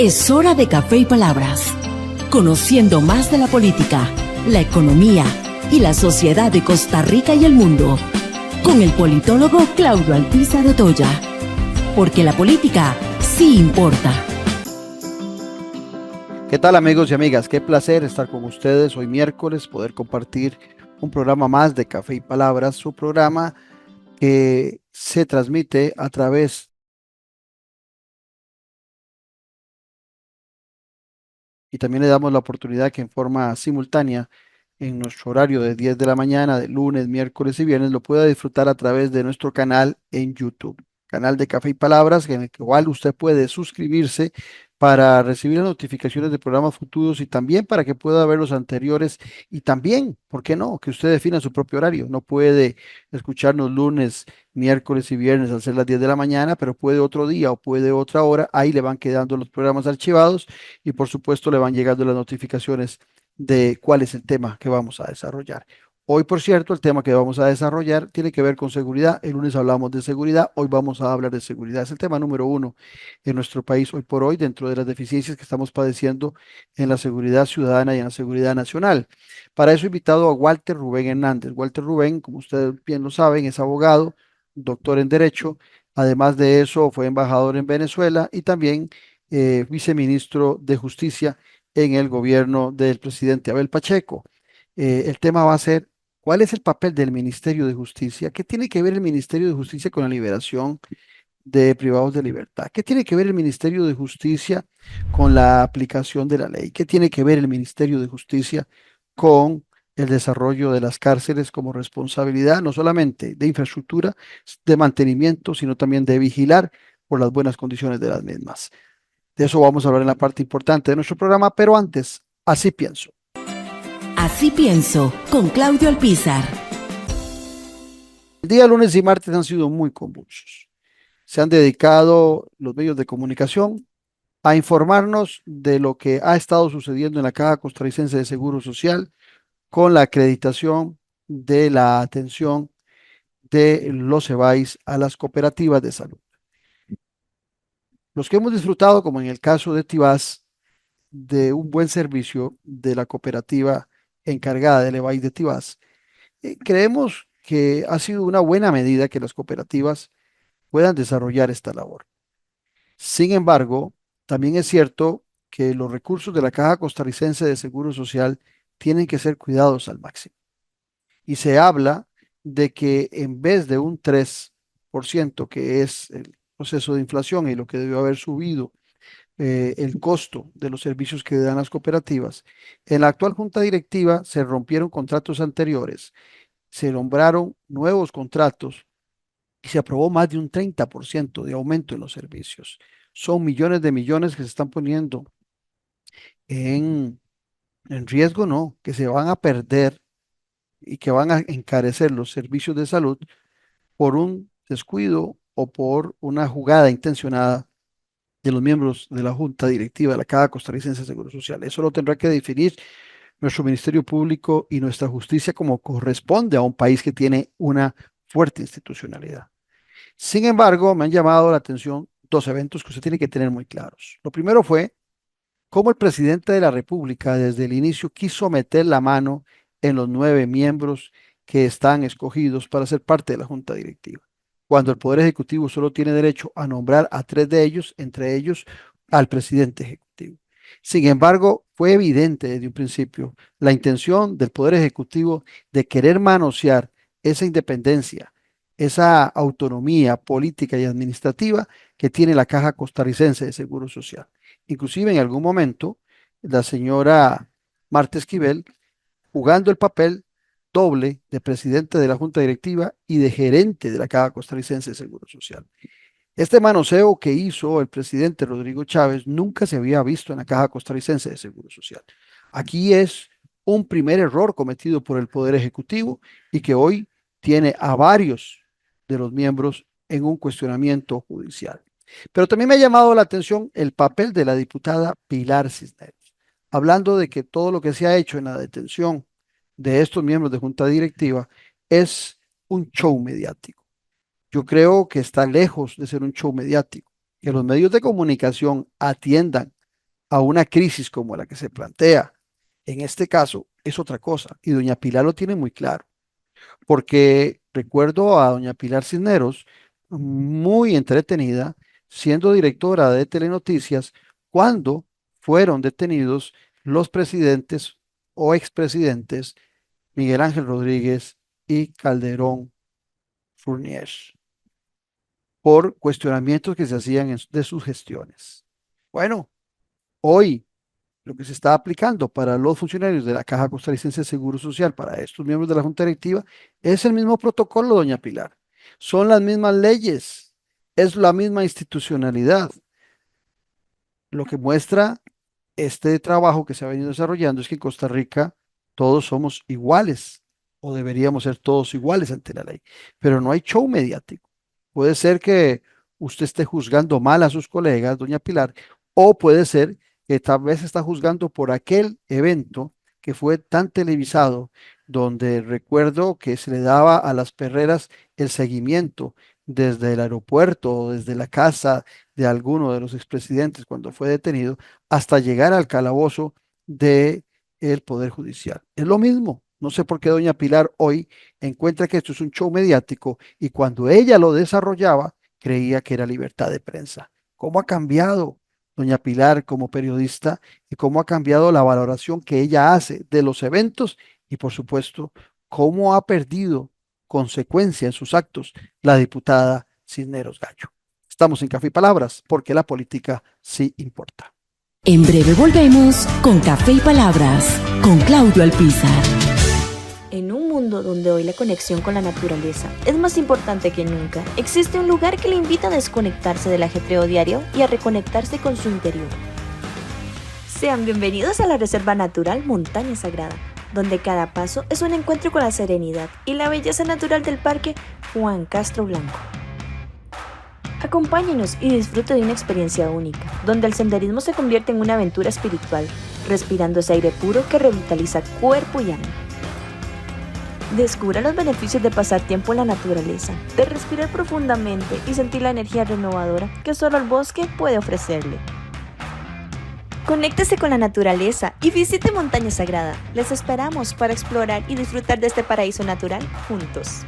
Es hora de Café y Palabras, conociendo más de la política, la economía y la sociedad de Costa Rica y el mundo, con el politólogo Claudio Alpizar Otoya, porque la política sí importa. ¿Qué tal, amigos y amigas? Qué placer estar con ustedes hoy miércoles, poder compartir un programa más de Café y Palabras, su programa que se transmite a través y también le damos la oportunidad que en forma simultánea en nuestro horario de 10 de la mañana, de lunes, miércoles y viernes, lo pueda disfrutar a través de nuestro canal en YouTube, canal de Café y Palabras, en el cual usted puede suscribirse para recibir las notificaciones de programas futuros y también para que pueda ver los anteriores y también, ¿por qué no? Que usted defina su propio horario. No puede escucharnos lunes, miércoles y viernes al ser las 10 de la mañana, pero puede otro día o puede otra hora. Ahí le van quedando los programas archivados y por supuesto le van llegando las notificaciones de cuál es el tema que vamos a desarrollar. Hoy, por cierto, el tema que vamos a desarrollar tiene que ver con seguridad. El lunes hablamos de seguridad, hoy vamos a hablar de seguridad. Es el tema número uno en nuestro país hoy por hoy, dentro de las deficiencias que estamos padeciendo en la seguridad ciudadana y en la seguridad nacional. Para eso he invitado a Walter Rubén Hernández. Walter Rubén, como ustedes bien lo saben, es abogado, doctor en Derecho. Además de eso, fue embajador en Venezuela y también viceministro de Justicia en el gobierno del presidente Abel Pacheco. El tema va a ser, ¿cuál es el papel del Ministerio de Justicia? ¿Qué tiene que ver el Ministerio de Justicia con la liberación de privados de libertad? ¿Qué tiene que ver el Ministerio de Justicia con la aplicación de la ley? ¿Qué tiene que ver el Ministerio de Justicia con el desarrollo de las cárceles como responsabilidad, no solamente de infraestructura, de mantenimiento, sino también de vigilar por las buenas condiciones de las mismas? De eso vamos a hablar en la parte importante de nuestro programa, pero antes, así pienso. Así pienso, con Claudio Alpizar. El día lunes y martes han sido muy convulsos. Se han dedicado los medios de comunicación a informarnos de lo que ha estado sucediendo en la Caja Costarricense de Seguro Social con la acreditación de la atención de los EBAIS a las cooperativas de salud. Los que hemos disfrutado, como en el caso de Tibás, de un buen servicio de la cooperativa encargada del EBAIS de Tibás, creemos que ha sido una buena medida que las cooperativas puedan desarrollar esta labor. Sin embargo, también es cierto que los recursos de la Caja Costarricense de Seguro Social tienen que ser cuidados al máximo. Y se habla de que en vez de un 3%, que es el proceso de inflación y lo que debió haber subido el costo de los servicios que dan las cooperativas, en la actual junta directiva se rompieron contratos anteriores, se nombraron nuevos contratos y se aprobó más de un 30% de aumento en los servicios. Son millones de millones que se están poniendo en, en riesgo, no, que se van a perder y que van a encarecer los servicios de salud por un descuido o por una jugada intencionada de los miembros de la Junta Directiva de la Caja Costarricense de Seguro Social. Eso lo tendrá que definir nuestro Ministerio Público y nuestra justicia como corresponde a un país que tiene una fuerte institucionalidad. Sin embargo, me han llamado la atención dos eventos que usted tiene que tener muy claros. Lo primero fue cómo el presidente de la República desde el inicio quiso meter la mano en los 9 miembros que están escogidos para ser parte de la Junta Directiva, cuando el Poder Ejecutivo solo tiene derecho a nombrar a 3 de ellos, entre ellos al presidente ejecutivo. Sin embargo, fue evidente desde un principio la intención del Poder Ejecutivo de querer manosear esa independencia, esa autonomía política y administrativa que tiene la Caja Costarricense de Seguro Social. Inclusive en algún momento, la señora Marta Esquivel, jugando el papel doble de presidente de la Junta Directiva y de gerente de la Caja Costarricense de Seguro Social. Este manoseo que hizo el presidente Rodrigo Chávez nunca se había visto en la Caja Costarricense de Seguro Social. Aquí es un primer error cometido por el Poder Ejecutivo y que hoy tiene a varios de los miembros en un cuestionamiento judicial. Pero también me ha llamado la atención el papel de la diputada Pilar Cisneros, hablando de que todo lo que se ha hecho en la detención de estos miembros de junta directiva es un show mediático. Yo creo que está lejos de ser un show mediático. Que los medios de comunicación atiendan a una crisis como la que se plantea en este caso es otra cosa. Y doña Pilar lo tiene muy claro, porque recuerdo a doña Pilar Cisneros muy entretenida siendo directora de Telenoticias cuando fueron detenidos los presidentes o expresidentes Miguel Ángel Rodríguez y Calderón Fournier por cuestionamientos que se hacían de sus gestiones. Bueno, hoy lo que se está aplicando para los funcionarios de la Caja Costarricense de Seguro Social, para estos miembros de la Junta Directiva, es el mismo protocolo, doña Pilar. Son las mismas leyes, es la misma institucionalidad. Lo que muestra este trabajo que se ha venido desarrollando es que en Costa Rica todos somos iguales o deberíamos ser todos iguales ante la ley, pero no hay show mediático. Puede ser que usted esté juzgando mal a sus colegas, doña Pilar, o puede ser que tal vez está juzgando por aquel evento que fue tan televisado, donde recuerdo que se le daba a las perreras el seguimiento desde el aeropuerto o desde la casa de alguno de los expresidentes cuando fue detenido hasta llegar al calabozo del Poder Judicial. Es lo mismo. No sé por qué doña Pilar hoy encuentra que esto es un show mediático y cuando ella lo desarrollaba creía que era libertad de prensa. ¿Cómo ha cambiado doña Pilar como periodista y cómo ha cambiado la valoración que ella hace de los eventos y por supuesto cómo ha perdido consecuencia en sus actos la diputada Cisneros Gallo? Estamos en Café y Palabras porque la política sí importa. En breve volvemos con Café y Palabras con Claudio Alpizar. En un mundo donde hoy la conexión con la naturaleza es más importante que nunca, existe un lugar que le invita a desconectarse del ajetreo diario y a reconectarse con su interior. Sean bienvenidos a la Reserva Natural Montaña Sagrada, donde cada paso es un encuentro con la serenidad y la belleza natural del Parque Juan Castro Blanco. Acompáñenos y disfrute de una experiencia única, donde el senderismo se convierte en una aventura espiritual, respirando ese aire puro que revitaliza cuerpo y alma. Descubra los beneficios de pasar tiempo en la naturaleza, de respirar profundamente y sentir la energía renovadora que solo el bosque puede ofrecerle. Conéctese con la naturaleza y visite Montaña Sagrada. Les esperamos para explorar y disfrutar de este paraíso natural juntos.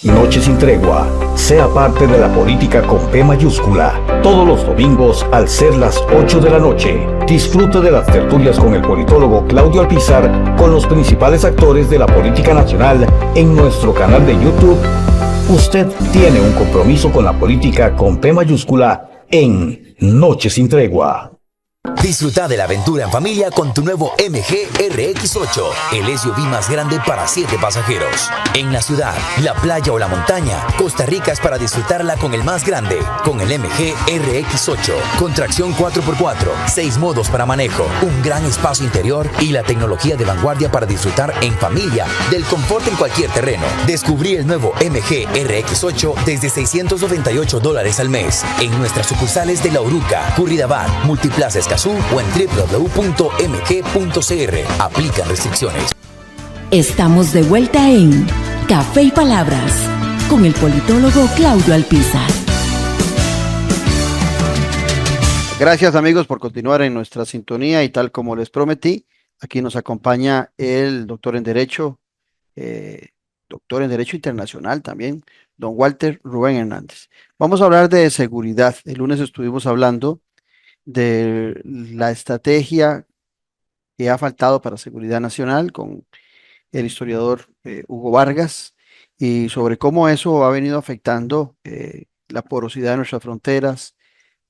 Noche sin tregua. Sea parte de la política con P mayúscula. Todos los domingos al ser las 8 de la noche. Disfrute de las tertulias con el politólogo Claudio Alpizar con los principales actores de la política nacional en nuestro canal de YouTube. Usted tiene un compromiso con la política con P mayúscula en Noche sin tregua. Disfruta de la aventura en familia con tu nuevo MG RX8, el SUV más grande para 7 pasajeros. En la ciudad, la playa o la montaña, Costa Rica es para disfrutarla con el más grande, con el MG RX8, con tracción 4x4, 6 modos para manejo, un gran espacio interior y la tecnología de vanguardia para disfrutar en familia del confort en cualquier terreno. Descubrí el nuevo MG RX8 desde $698 al mes en nuestras sucursales de La Uruca, Curridabat, Multiplaza Escazú o en www.mg.cr. Aplican restricciones. Estamos de vuelta en Café y Palabras con el politólogo Claudio Alpizar. Gracias amigos por continuar en nuestra sintonía y tal como les prometí, aquí nos acompaña el doctor en Derecho Internacional también, don Walter Rubén Hernández. Vamos a hablar de seguridad. El lunes estuvimos hablando de la estrategia que ha faltado para seguridad nacional con el historiador Hugo Vargas y sobre cómo eso ha venido afectando la porosidad de nuestras fronteras,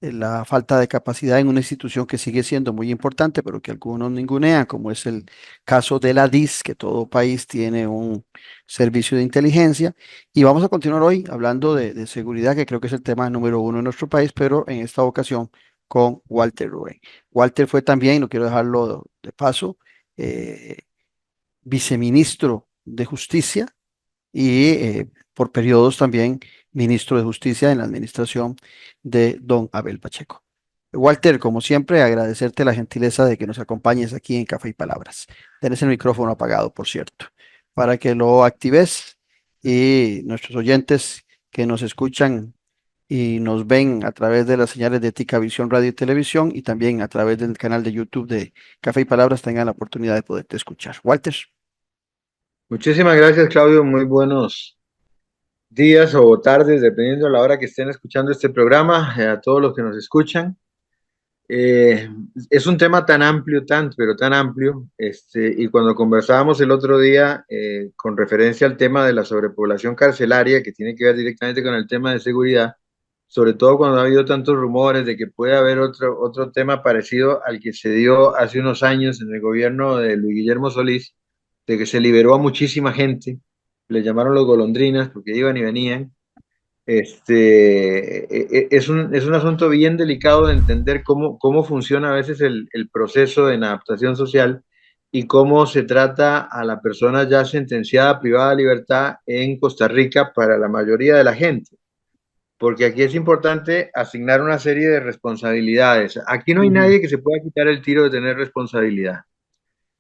la falta de capacidad en una institución que sigue siendo muy importante, pero que algunos ningunean, como es el caso de la DIS, que todo país tiene un servicio de inteligencia. Y vamos a continuar hoy hablando de seguridad, que creo que es el tema número uno en nuestro país, pero en esta ocasión con Walter Rubén. Walter fue también, no quiero dejarlo de paso, viceministro de Justicia y por periodos también ministro de Justicia en la administración de don Abel Pacheco. Walter, como siempre, agradecerte la gentileza de que nos acompañes aquí en Café y Palabras. Tienes el micrófono apagado, por cierto, para que lo actives y nuestros oyentes que nos escuchan y nos ven a través de las señales de Tica Visión Radio y Televisión y también a través del canal de YouTube de Café y Palabras tengan la oportunidad de poderte escuchar. Walter. Muchísimas gracias, Claudio. Muy buenos días o tardes, dependiendo de la hora que estén escuchando este programa, a todos los que nos escuchan. Eh, es un tema tan amplio, pero tan amplio, y cuando conversábamos el otro día con referencia al tema de la sobrepoblación carcelaria, que tiene que ver directamente con el tema de seguridad, sobre todo cuando ha habido tantos rumores de que puede haber otro tema parecido al que se dio hace unos años en el gobierno de Luis Guillermo Solís, de que se liberó a muchísima gente, le llamaron los golondrinas porque iban y venían. Es un asunto bien delicado de entender cómo funciona a veces el proceso de adaptación social y cómo se trata a la persona ya sentenciada privada de libertad en Costa Rica para la mayoría de la gente. Porque aquí es importante asignar una serie de responsabilidades. Aquí no hay nadie que se pueda quitar el tiro de tener responsabilidad.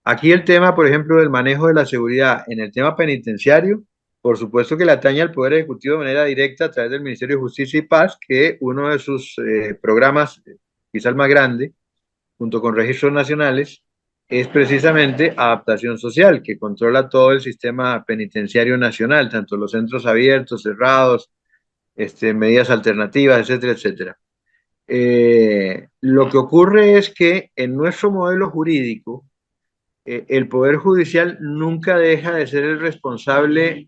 Aquí el tema, por ejemplo, del manejo de la seguridad en el tema penitenciario, por supuesto que le atañe al Poder Ejecutivo de manera directa a través del Ministerio de Justicia y Paz, que uno de sus programas, quizás el más grande, junto con registros nacionales, es precisamente adaptación social, que controla todo el sistema penitenciario nacional, tanto los centros abiertos, cerrados, medidas alternativas, etcétera, etcétera. Lo que ocurre es que en nuestro modelo jurídico, el Poder Judicial nunca deja de ser el responsable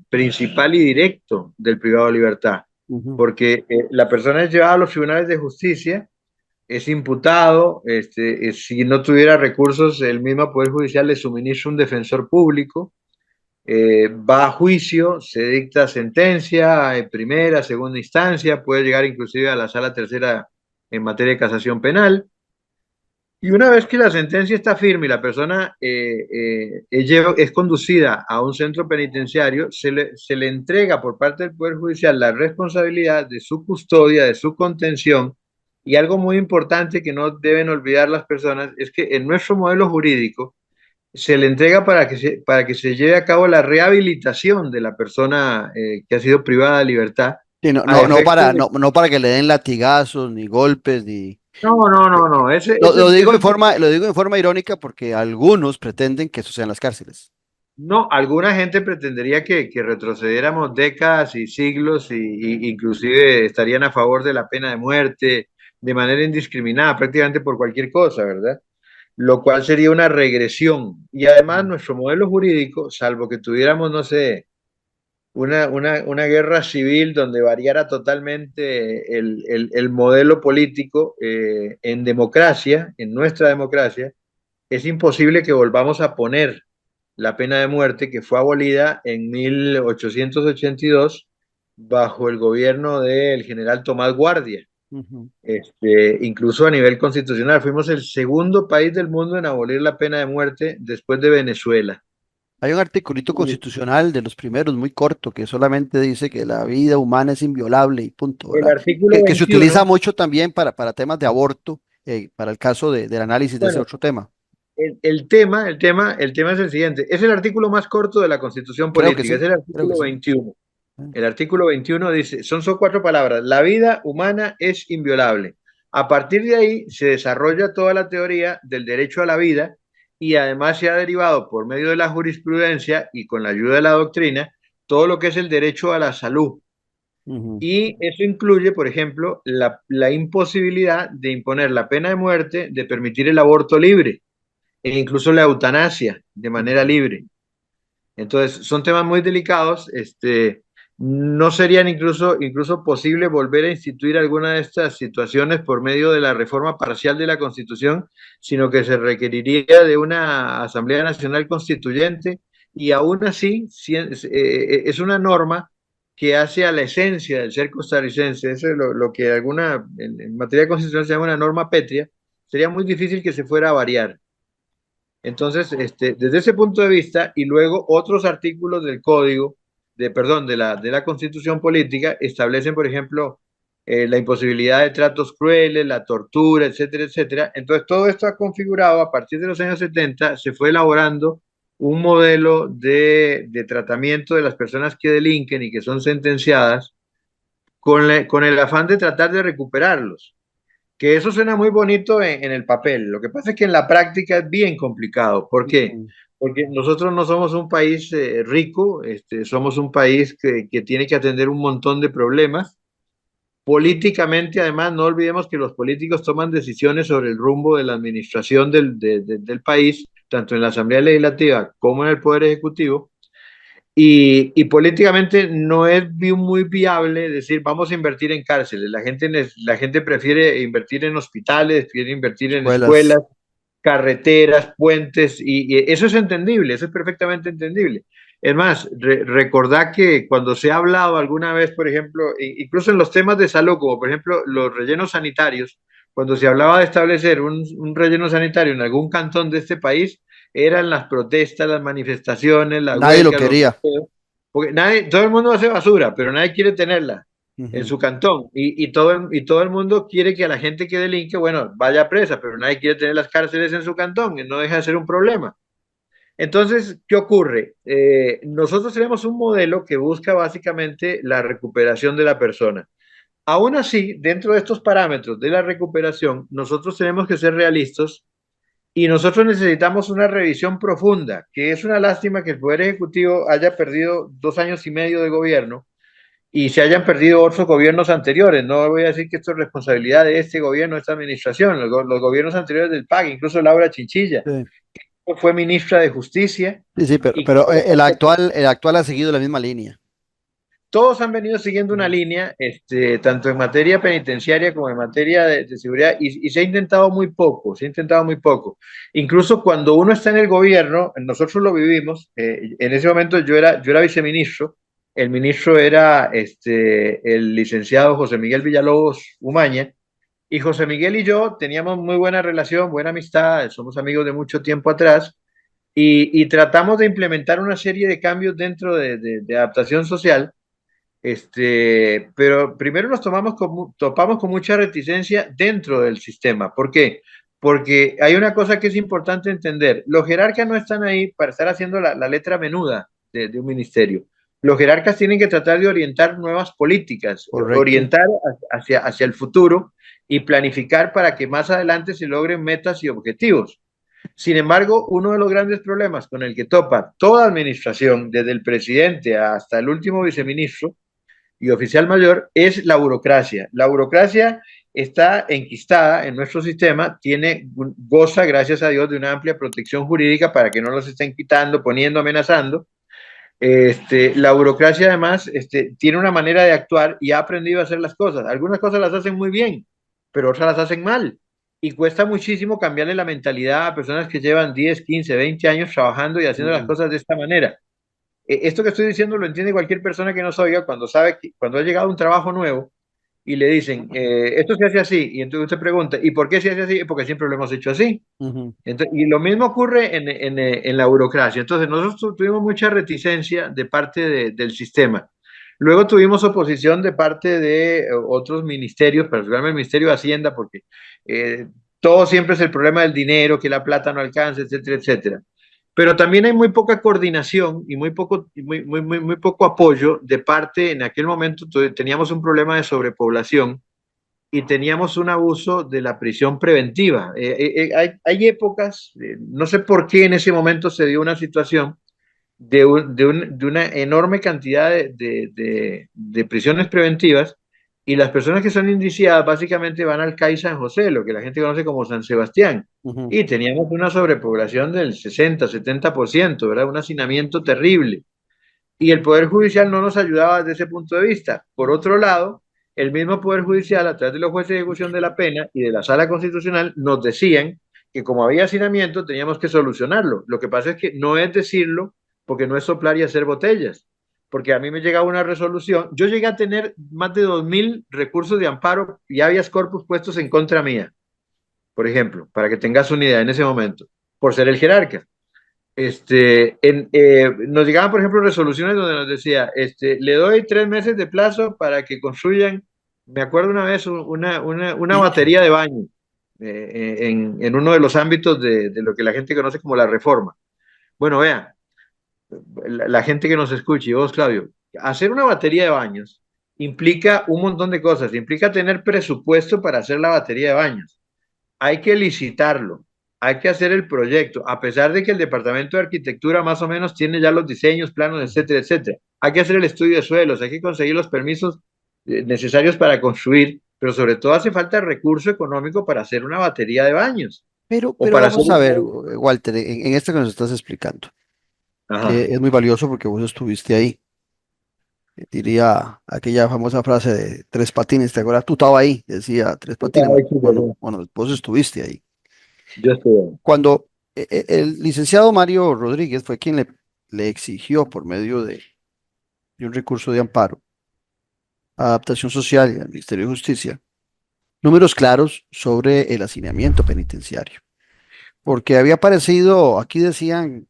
principal y directo del privado de libertad, porque la persona es llevada a los tribunales de justicia, es imputado, si no tuviera recursos, el mismo Poder Judicial le suministra un defensor público, va a juicio, se dicta sentencia en primera, segunda instancia, puede llegar inclusive a la sala tercera en materia de casación penal. Y una vez que la sentencia está firme y la persona es conducida a un centro penitenciario, se le entrega por parte del Poder Judicial la responsabilidad de su custodia, de su contención. Y algo muy importante que no deben olvidar las personas es que en nuestro modelo jurídico se le entrega para que se lleve a cabo la rehabilitación de la persona que ha sido privada de libertad. Sí, no para que le den latigazos, ni golpes, ni... No. Lo digo en forma irónica porque algunos pretenden que eso sea en las cárceles. No, alguna gente pretendería que retrocediéramos décadas y siglos y inclusive estarían a favor de la pena de muerte de manera indiscriminada, prácticamente por cualquier cosa, ¿verdad? Lo cual sería una regresión. Y además nuestro modelo jurídico, salvo que tuviéramos, no sé, una guerra civil donde variara totalmente el modelo político en democracia, en nuestra democracia, es imposible que volvamos a poner la pena de muerte que fue abolida en 1882 bajo el gobierno del general Tomás Guardia. Incluso a nivel constitucional, fuimos el segundo país del mundo en abolir la pena de muerte después de Venezuela. Hay un articulito constitucional de los primeros, muy corto, que solamente dice que la vida humana es inviolable y punto, ¿verdad? El artículo que se 21, utiliza mucho también para temas de aborto, para el caso del análisis de ese otro tema. El tema es el siguiente. Es el artículo más corto de la Constitución Política, sí, es el artículo 21. El artículo 21 dice, son 4 palabras, la vida humana es inviolable. A partir de ahí se desarrolla toda la teoría del derecho a la vida y además se ha derivado por medio de la jurisprudencia y con la ayuda de la doctrina todo lo que es el derecho a la salud. Y eso incluye, por ejemplo, la imposibilidad de imponer la pena de muerte, de permitir el aborto libre e incluso la eutanasia de manera libre. Entonces, son temas muy delicados. No serían incluso posible volver a instituir alguna de estas situaciones por medio de la reforma parcial de la Constitución, sino que se requeriría de una Asamblea Nacional Constituyente y aún así es una norma que hace a la esencia del ser costarricense, eso es lo que en materia constitucional se llama una norma pétrea, sería muy difícil que se fuera a variar. Entonces, desde ese punto de vista, y luego otros artículos del código, de la Constitución Política, establecen, por ejemplo, la imposibilidad de tratos crueles, la tortura, etcétera, etcétera. Entonces, todo esto ha configurado, a partir de los años 70, se fue elaborando un modelo de tratamiento de las personas que delinquen y que son sentenciadas con el afán de tratar de recuperarlos. Que eso suena muy bonito en el papel. Lo que pasa es que en la práctica es bien complicado. ¿Por qué? Porque nosotros no somos un país rico, somos un país que tiene que atender un montón de problemas. Políticamente, además, no olvidemos que los políticos toman decisiones sobre el rumbo de la administración del país, tanto en la Asamblea Legislativa como en el Poder Ejecutivo. Y políticamente no es muy viable decir vamos a invertir en cárceles. La gente prefiere invertir en hospitales, prefiere invertir en escuelas, carreteras, puentes, y eso es entendible, eso es perfectamente entendible. Es más, recordad que cuando se ha hablado alguna vez, por ejemplo, incluso en los temas de salud, como por ejemplo los rellenos sanitarios, cuando se hablaba de establecer un relleno sanitario en algún cantón de este país, eran las protestas, las manifestaciones, las Nadie lo huelgas, quería. porque todo el mundo hace basura, pero nadie quiere tenerla en su cantón. Y todo el mundo quiere que a la gente que delinque, bueno, vaya presa, pero nadie quiere tener las cárceles en su cantón, y no deja de ser un problema. Entonces, ¿qué ocurre? Nosotros tenemos un modelo que busca básicamente la recuperación de la persona. Aún así, dentro de estos parámetros de la recuperación, nosotros tenemos que ser realistas y nosotros necesitamos una revisión profunda, que es una lástima que el Poder Ejecutivo haya perdido 2 años y medio de gobierno y se hayan perdido otros gobiernos anteriores. No voy a decir que esto es responsabilidad de este gobierno, de esta administración, los gobiernos anteriores del PAC, incluso Laura Chinchilla, Sí. que fue ministra de Justicia. Sí, pero el actual ha seguido la misma línea. Todos han venido siguiendo una línea, tanto en materia penitenciaria como en materia de seguridad, y se ha intentado muy poco, se ha intentado muy poco. Incluso cuando uno está en el gobierno, nosotros lo vivimos, en ese momento yo era viceministro, el ministro era el licenciado José Miguel Villalobos Umaña, y José Miguel y yo teníamos muy buena relación, buena amistad, somos amigos de mucho tiempo atrás, y tratamos de implementar una serie de cambios dentro de adaptación social. Pero primero topamos con mucha reticencia dentro del sistema. ¿Por qué? Porque hay una cosa que es importante entender. Los jerarcas no están ahí para estar haciendo la letra menuda de un ministerio. Los jerarcas tienen que tratar de orientar nuevas políticas, Correcto. orientar hacia el futuro y planificar para que más adelante se logren metas y objetivos. Sin embargo, uno de los grandes problemas con el que topa toda administración, desde el presidente hasta el último viceministro y oficial mayor, es la burocracia. La burocracia está enquistada en nuestro sistema, goza, gracias a Dios, de una amplia protección jurídica para que no los estén quitando, poniendo, amenazando. La burocracia además tiene una manera de actuar y ha aprendido a hacer las cosas. Algunas cosas las hacen muy bien, pero otras las hacen mal. Y cuesta muchísimo cambiarle la mentalidad a personas que llevan 10, 15, 20 años trabajando y haciendo las cosas de esta manera. Esto que estoy diciendo lo entiende cualquier persona que nos oiga cuando sabe que cuando ha llegado un trabajo nuevo y le dicen, esto se hace así, y entonces usted pregunta, ¿y por qué se hace así? Porque siempre lo hemos hecho así. Entonces, y lo mismo ocurre en la burocracia. Entonces, nosotros tuvimos mucha reticencia de parte del sistema. Luego tuvimos oposición de parte de otros ministerios, particularmente el Ministerio de Hacienda, porque todo siempre es el problema del dinero, que la plata no alcanza, etcétera, etcétera. Pero también hay muy poca coordinación y muy poco apoyo de parte. En aquel momento teníamos un problema de sobrepoblación y teníamos un abuso de la prisión preventiva. Hay épocas, no sé por qué en ese momento se dio una situación de una enorme cantidad de prisiones preventivas, y las personas que son indiciadas básicamente van al CAI San José, lo que la gente conoce como San Sebastián, y teníamos una sobrepoblación del 60-70%, ¿verdad? Un hacinamiento terrible. Y el Poder Judicial no nos ayudaba desde ese punto de vista. Por otro lado, el mismo Poder Judicial, a través de los jueces de ejecución de la pena y de la Sala Constitucional, nos decían que como había hacinamiento teníamos que solucionarlo. Lo que pasa es que no es decirlo, porque no es soplar y hacer botellas. Porque a mí me llegaba una resolución. Yo llegué a tener más de 2.000 recursos de amparo y habeas corpus puestos en contra mía, por ejemplo, para que tengas una idea en ese momento, por ser el jerarca. Nos llegaban, por ejemplo, resoluciones donde nos decía, le doy 3 meses de plazo para que construyan, me acuerdo una vez, una batería de baño en uno de los ámbitos de lo que la gente conoce como la reforma. Bueno, vea, la gente que nos escuche, y vos, Claudio, hacer una batería de baños implica un montón de cosas. Implica tener presupuesto para hacer la batería de baños. Hay que licitarlo, hay que hacer el proyecto, a pesar de que el departamento de arquitectura más o menos tiene ya los diseños, planos, etcétera, etcétera. Hay que hacer el estudio de suelos, hay que conseguir los permisos necesarios para construir, pero sobre todo hace falta recurso económico para hacer una batería de baños o Pero para hacer vamos a ver, Walter, en esto que nos estás explicando, que Ajá. es muy valioso porque vos estuviste ahí. Diría aquella famosa frase de tres patines, ¿te acuerdas? Tú estabas ahí, decía tres patines. Bueno, vos estuviste ahí. Yo estoy. Cuando el licenciado Mario Rodríguez fue quien le exigió por medio de un recurso de amparo a Adaptación Social y al Ministerio de Justicia números claros sobre el hacinamiento penitenciario, porque había aparecido, aquí decían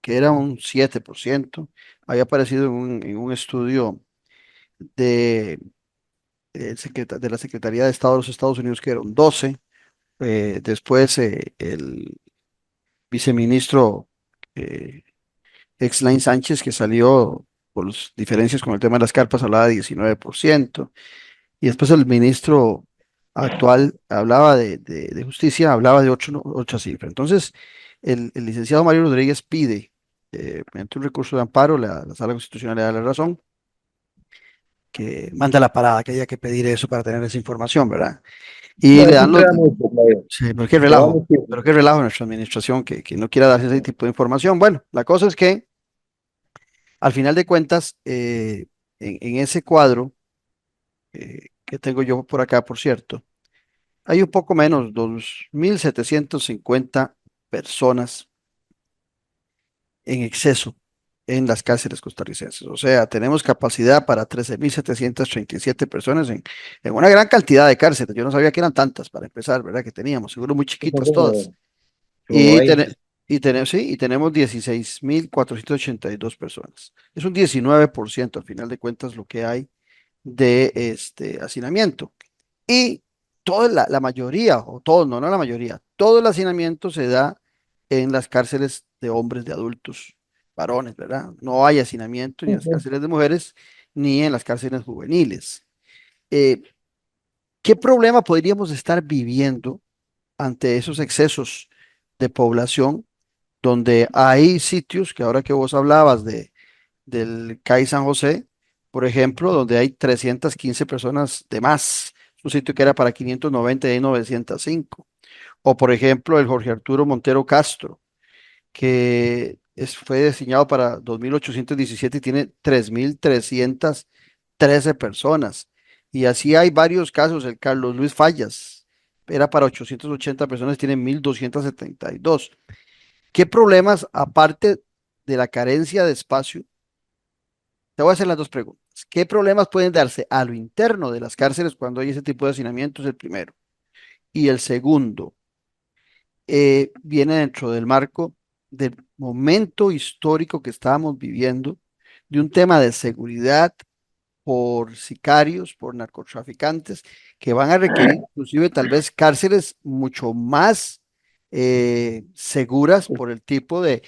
que era un 7%, había aparecido en un estudio de, de la Secretaría de Estado de los Estados Unidos que era un 12%. Después el viceministro eh, Exlain Sánchez, que salió por las diferencias con el tema de las carpas, hablaba de 19%. Y después el ministro actual hablaba de justicia, hablaba de otra cifra. Entonces, el licenciado Mario Rodríguez pide, mediante un recurso de amparo, la Sala Constitucional le da la razón, que manda la parada, que haya que pedir eso para tener esa información, ¿verdad? Y No, le eso dan se los... da mucho, Claudio. Sí, Se da mucho. pero qué relajo nuestra administración que no quiera darse ese tipo de información. Bueno, la cosa es que, al final de cuentas, en ese cuadro que tengo yo por acá, por cierto, hay un poco menos, 2.750 personas en exceso en las cárceles costarricenses. O sea, tenemos capacidad para 13.737 personas en una gran cantidad de cárceles. Yo no sabía que eran tantas para empezar, ¿verdad? Que teníamos, seguro muy Son chiquitas todas. como Y, 20. sí, y tenemos 16.482 personas. Es un 19% al final de cuentas lo que hay de este hacinamiento. Y toda la mayoría, o todo, no, no la mayoría, todo el hacinamiento se da en las cárceles de hombres, de adultos, varones, ¿verdad? No hay hacinamiento ni en las cárceles de mujeres, ni en las cárceles juveniles. Eh, ¿Qué problema podríamos estar viviendo ante esos excesos de población donde hay sitios que ahora que vos hablabas del CAI San José, por ejemplo, donde hay 315 personas de más, un sitio que era para 590 y hay 905. O por ejemplo, el Jorge Arturo Montero Castro, que fue diseñado para 2.817 y tiene 3.313 personas. Y así hay varios casos, el Carlos Luis Fallas, era para 880 personas, tiene 1.272. ¿Qué problemas, aparte de la carencia de espacio? Te voy a hacer las dos preguntas. ¿Qué problemas pueden darse a lo interno de las cárceles cuando hay ese tipo de hacinamiento? Es el primero. Y el segundo, viene dentro del marco del momento histórico que estamos viviendo, de un tema de seguridad por sicarios, por narcotraficantes, que van a requerir inclusive tal vez cárceles mucho más seguras por el tipo de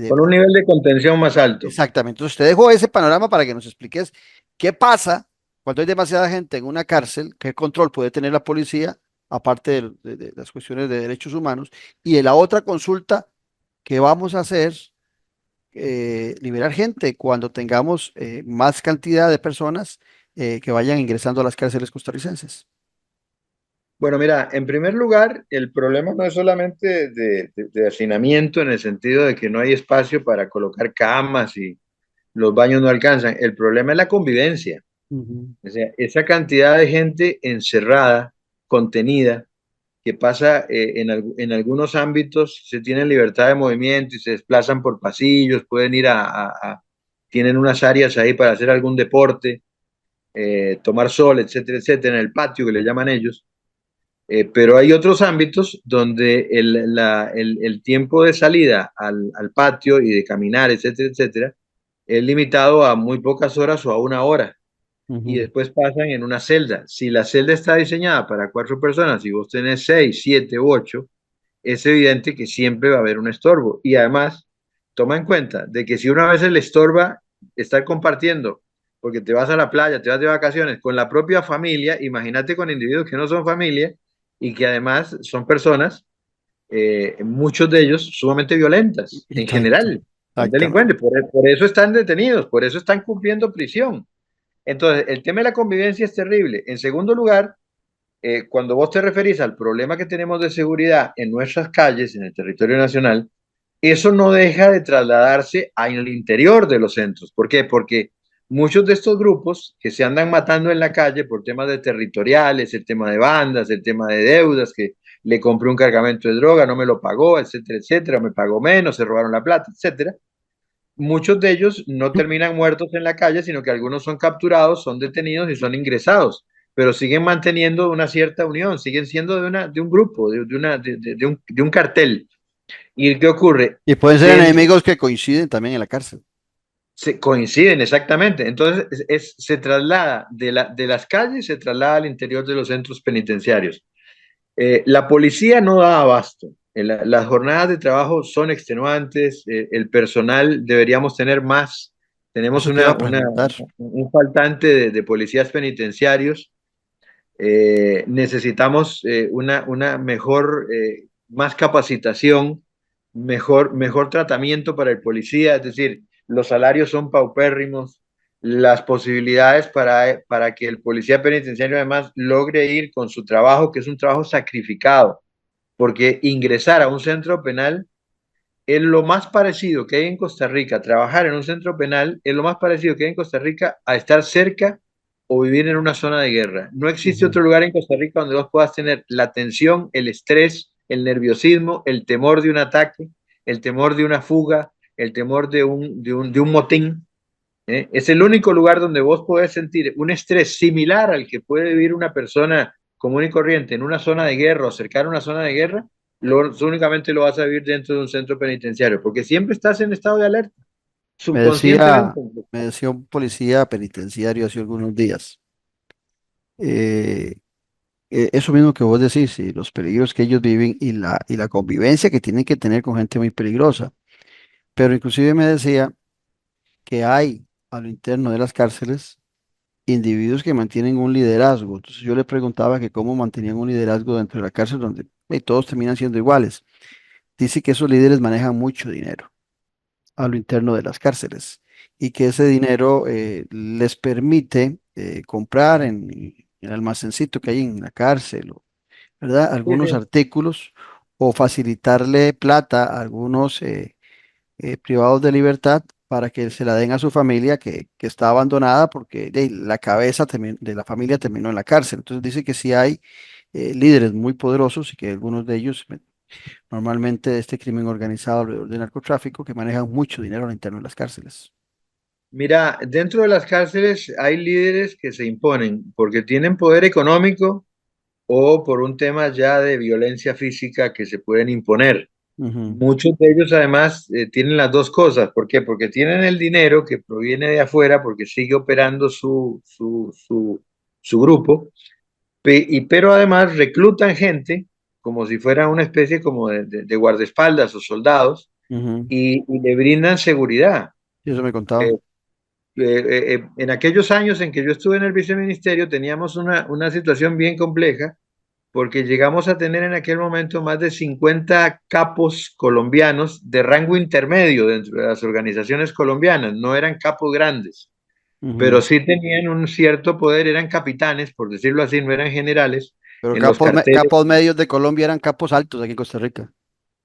Con un nivel de contención más alto. Exactamente. Entonces, te dejo ese panorama para que nos expliques qué pasa cuando hay demasiada gente en una cárcel, qué control puede tener la policía, aparte de las cuestiones de derechos humanos. Y en la otra consulta, ¿qué vamos a hacer? Liberar gente cuando tengamos más cantidad de personas que vayan ingresando a las cárceles costarricenses. Bueno, mira, en primer lugar, el problema no es solamente de hacinamiento en el sentido de que no hay espacio para colocar camas y los baños no alcanzan. El problema es la convivencia. Ujú. O sea, esa cantidad de gente encerrada, contenida, que pasa en algunos ámbitos, se tienen libertad de movimiento y se desplazan por pasillos, pueden ir tienen unas áreas ahí para hacer algún deporte, tomar sol, etcétera, etcétera, en el patio que le llaman ellos. Pero hay otros ámbitos donde el tiempo de salida al patio y de caminar, etcétera, etcétera, es limitado a muy pocas horas o a una hora y Ujú. después pasan en una celda. Si la celda está diseñada para 4 personas y vos tenés 6, 7 u 8, es evidente que siempre va a haber un estorbo. Y además, toma en cuenta de que si una vez le estorba estar compartiendo porque te vas a la playa, te vas de vacaciones con la propia familia, imagínate con individuos que no son familia y que además son personas, muchos de ellos sumamente violentas en Exacto, general, son exactamente. delincuentes, por eso están detenidos, por eso están cumpliendo prisión. Entonces, el tema de la convivencia es terrible. En segundo lugar, cuando vos te referís al problema que tenemos de seguridad en nuestras calles, en el territorio nacional, eso no deja de trasladarse al interior de los centros. ¿Por qué? Porque muchos de estos grupos que se andan matando en la calle por temas de territoriales, el tema de bandas, el tema de deudas, que le compré un cargamento de droga, no me lo pagó, etcétera, etcétera, me pagó menos, se robaron la plata, etcétera. Muchos de ellos no terminan muertos en la calle, sino que algunos son capturados, son detenidos y son ingresados, pero siguen manteniendo una cierta unión, siguen siendo de un grupo, de un cartel. ¿Y qué ocurre? Y pueden ser Dentro, enemigos que coinciden también en la cárcel. se coinciden exactamente. Entonces, se traslada de las calles, se traslada al interior de los centros penitenciarios. La policía no da abasto. Las jornadas de trabajo son extenuantes, el personal deberíamos tener más. Tenemos Eso te iba a preguntar. un faltante de policías penitenciarios. Necesitamos una mejor, más capacitación, mejor tratamiento para el policía, es decir, los salarios son paupérrimos, las posibilidades para que el policía penitenciario además logre ir con su trabajo, que es un trabajo sacrificado, porque ingresar a un centro penal es lo más parecido que hay en Costa Rica, trabajar en un centro penal es lo más parecido que hay en Costa Rica a estar cerca o vivir en una zona de guerra. No existe Ujú. otro lugar en Costa Rica donde vos puedas tener la tensión, el estrés, el nerviosismo, el temor de un ataque, el temor de una fuga, el temor de un motín. Es el único lugar donde vos podés sentir un estrés similar al que puede vivir una persona común y corriente en una zona de guerra o cercana a una zona de guerra, únicamente lo vas a vivir dentro de un centro penitenciario, porque siempre estás en estado de alerta, Me decía, subconscientemente. me decía un policía penitenciario hace algunos días, eh, eso mismo que vos decís, y los peligros que ellos viven y la convivencia que tienen que tener con gente muy peligrosa. Pero inclusive me decía que hay a lo interno de las cárceles individuos que mantienen un liderazgo. Entonces yo le preguntaba que cómo mantenían un liderazgo dentro de la cárcel donde todos terminan siendo iguales. Dice que esos líderes manejan mucho dinero a lo interno de las cárceles y que ese dinero les permite comprar en el almacencito que hay en la cárcel, ¿verdad? Sí, Algunos sí. artículos o facilitarle plata a algunos privados de libertad para que se la den a su familia que está abandonada porque la cabeza de la familia terminó en la cárcel. Entonces dice que sí hay líderes muy poderosos y que algunos de ellos, normalmente de este crimen organizado alrededor del narcotráfico, que manejan mucho dinero al interno de las cárceles. Mira, dentro de las cárceles hay líderes que se imponen porque tienen poder económico o por un tema ya de violencia física que se pueden imponer. Ujú, Muchos de ellos además tienen las dos cosas. ¿Por qué? Porque tienen el dinero que proviene de afuera, porque sigue operando su grupo, pero además reclutan gente como si fuera una especie como de guardaespaldas o soldados ujú. y le brindan seguridad. Y eso me Eh, contaba. en aquellos años en que yo estuve en el viceministerio teníamos una situación bien compleja porque llegamos a tener en aquel momento más de 50 capos colombianos de rango intermedio dentro de las organizaciones colombianas. No eran capos grandes, pero Ujú. sí tenían un cierto poder, eran capitanes, por decirlo así, no eran generales Pero en los carteles. capos medios de Colombia eran capos altos aquí en Costa Rica.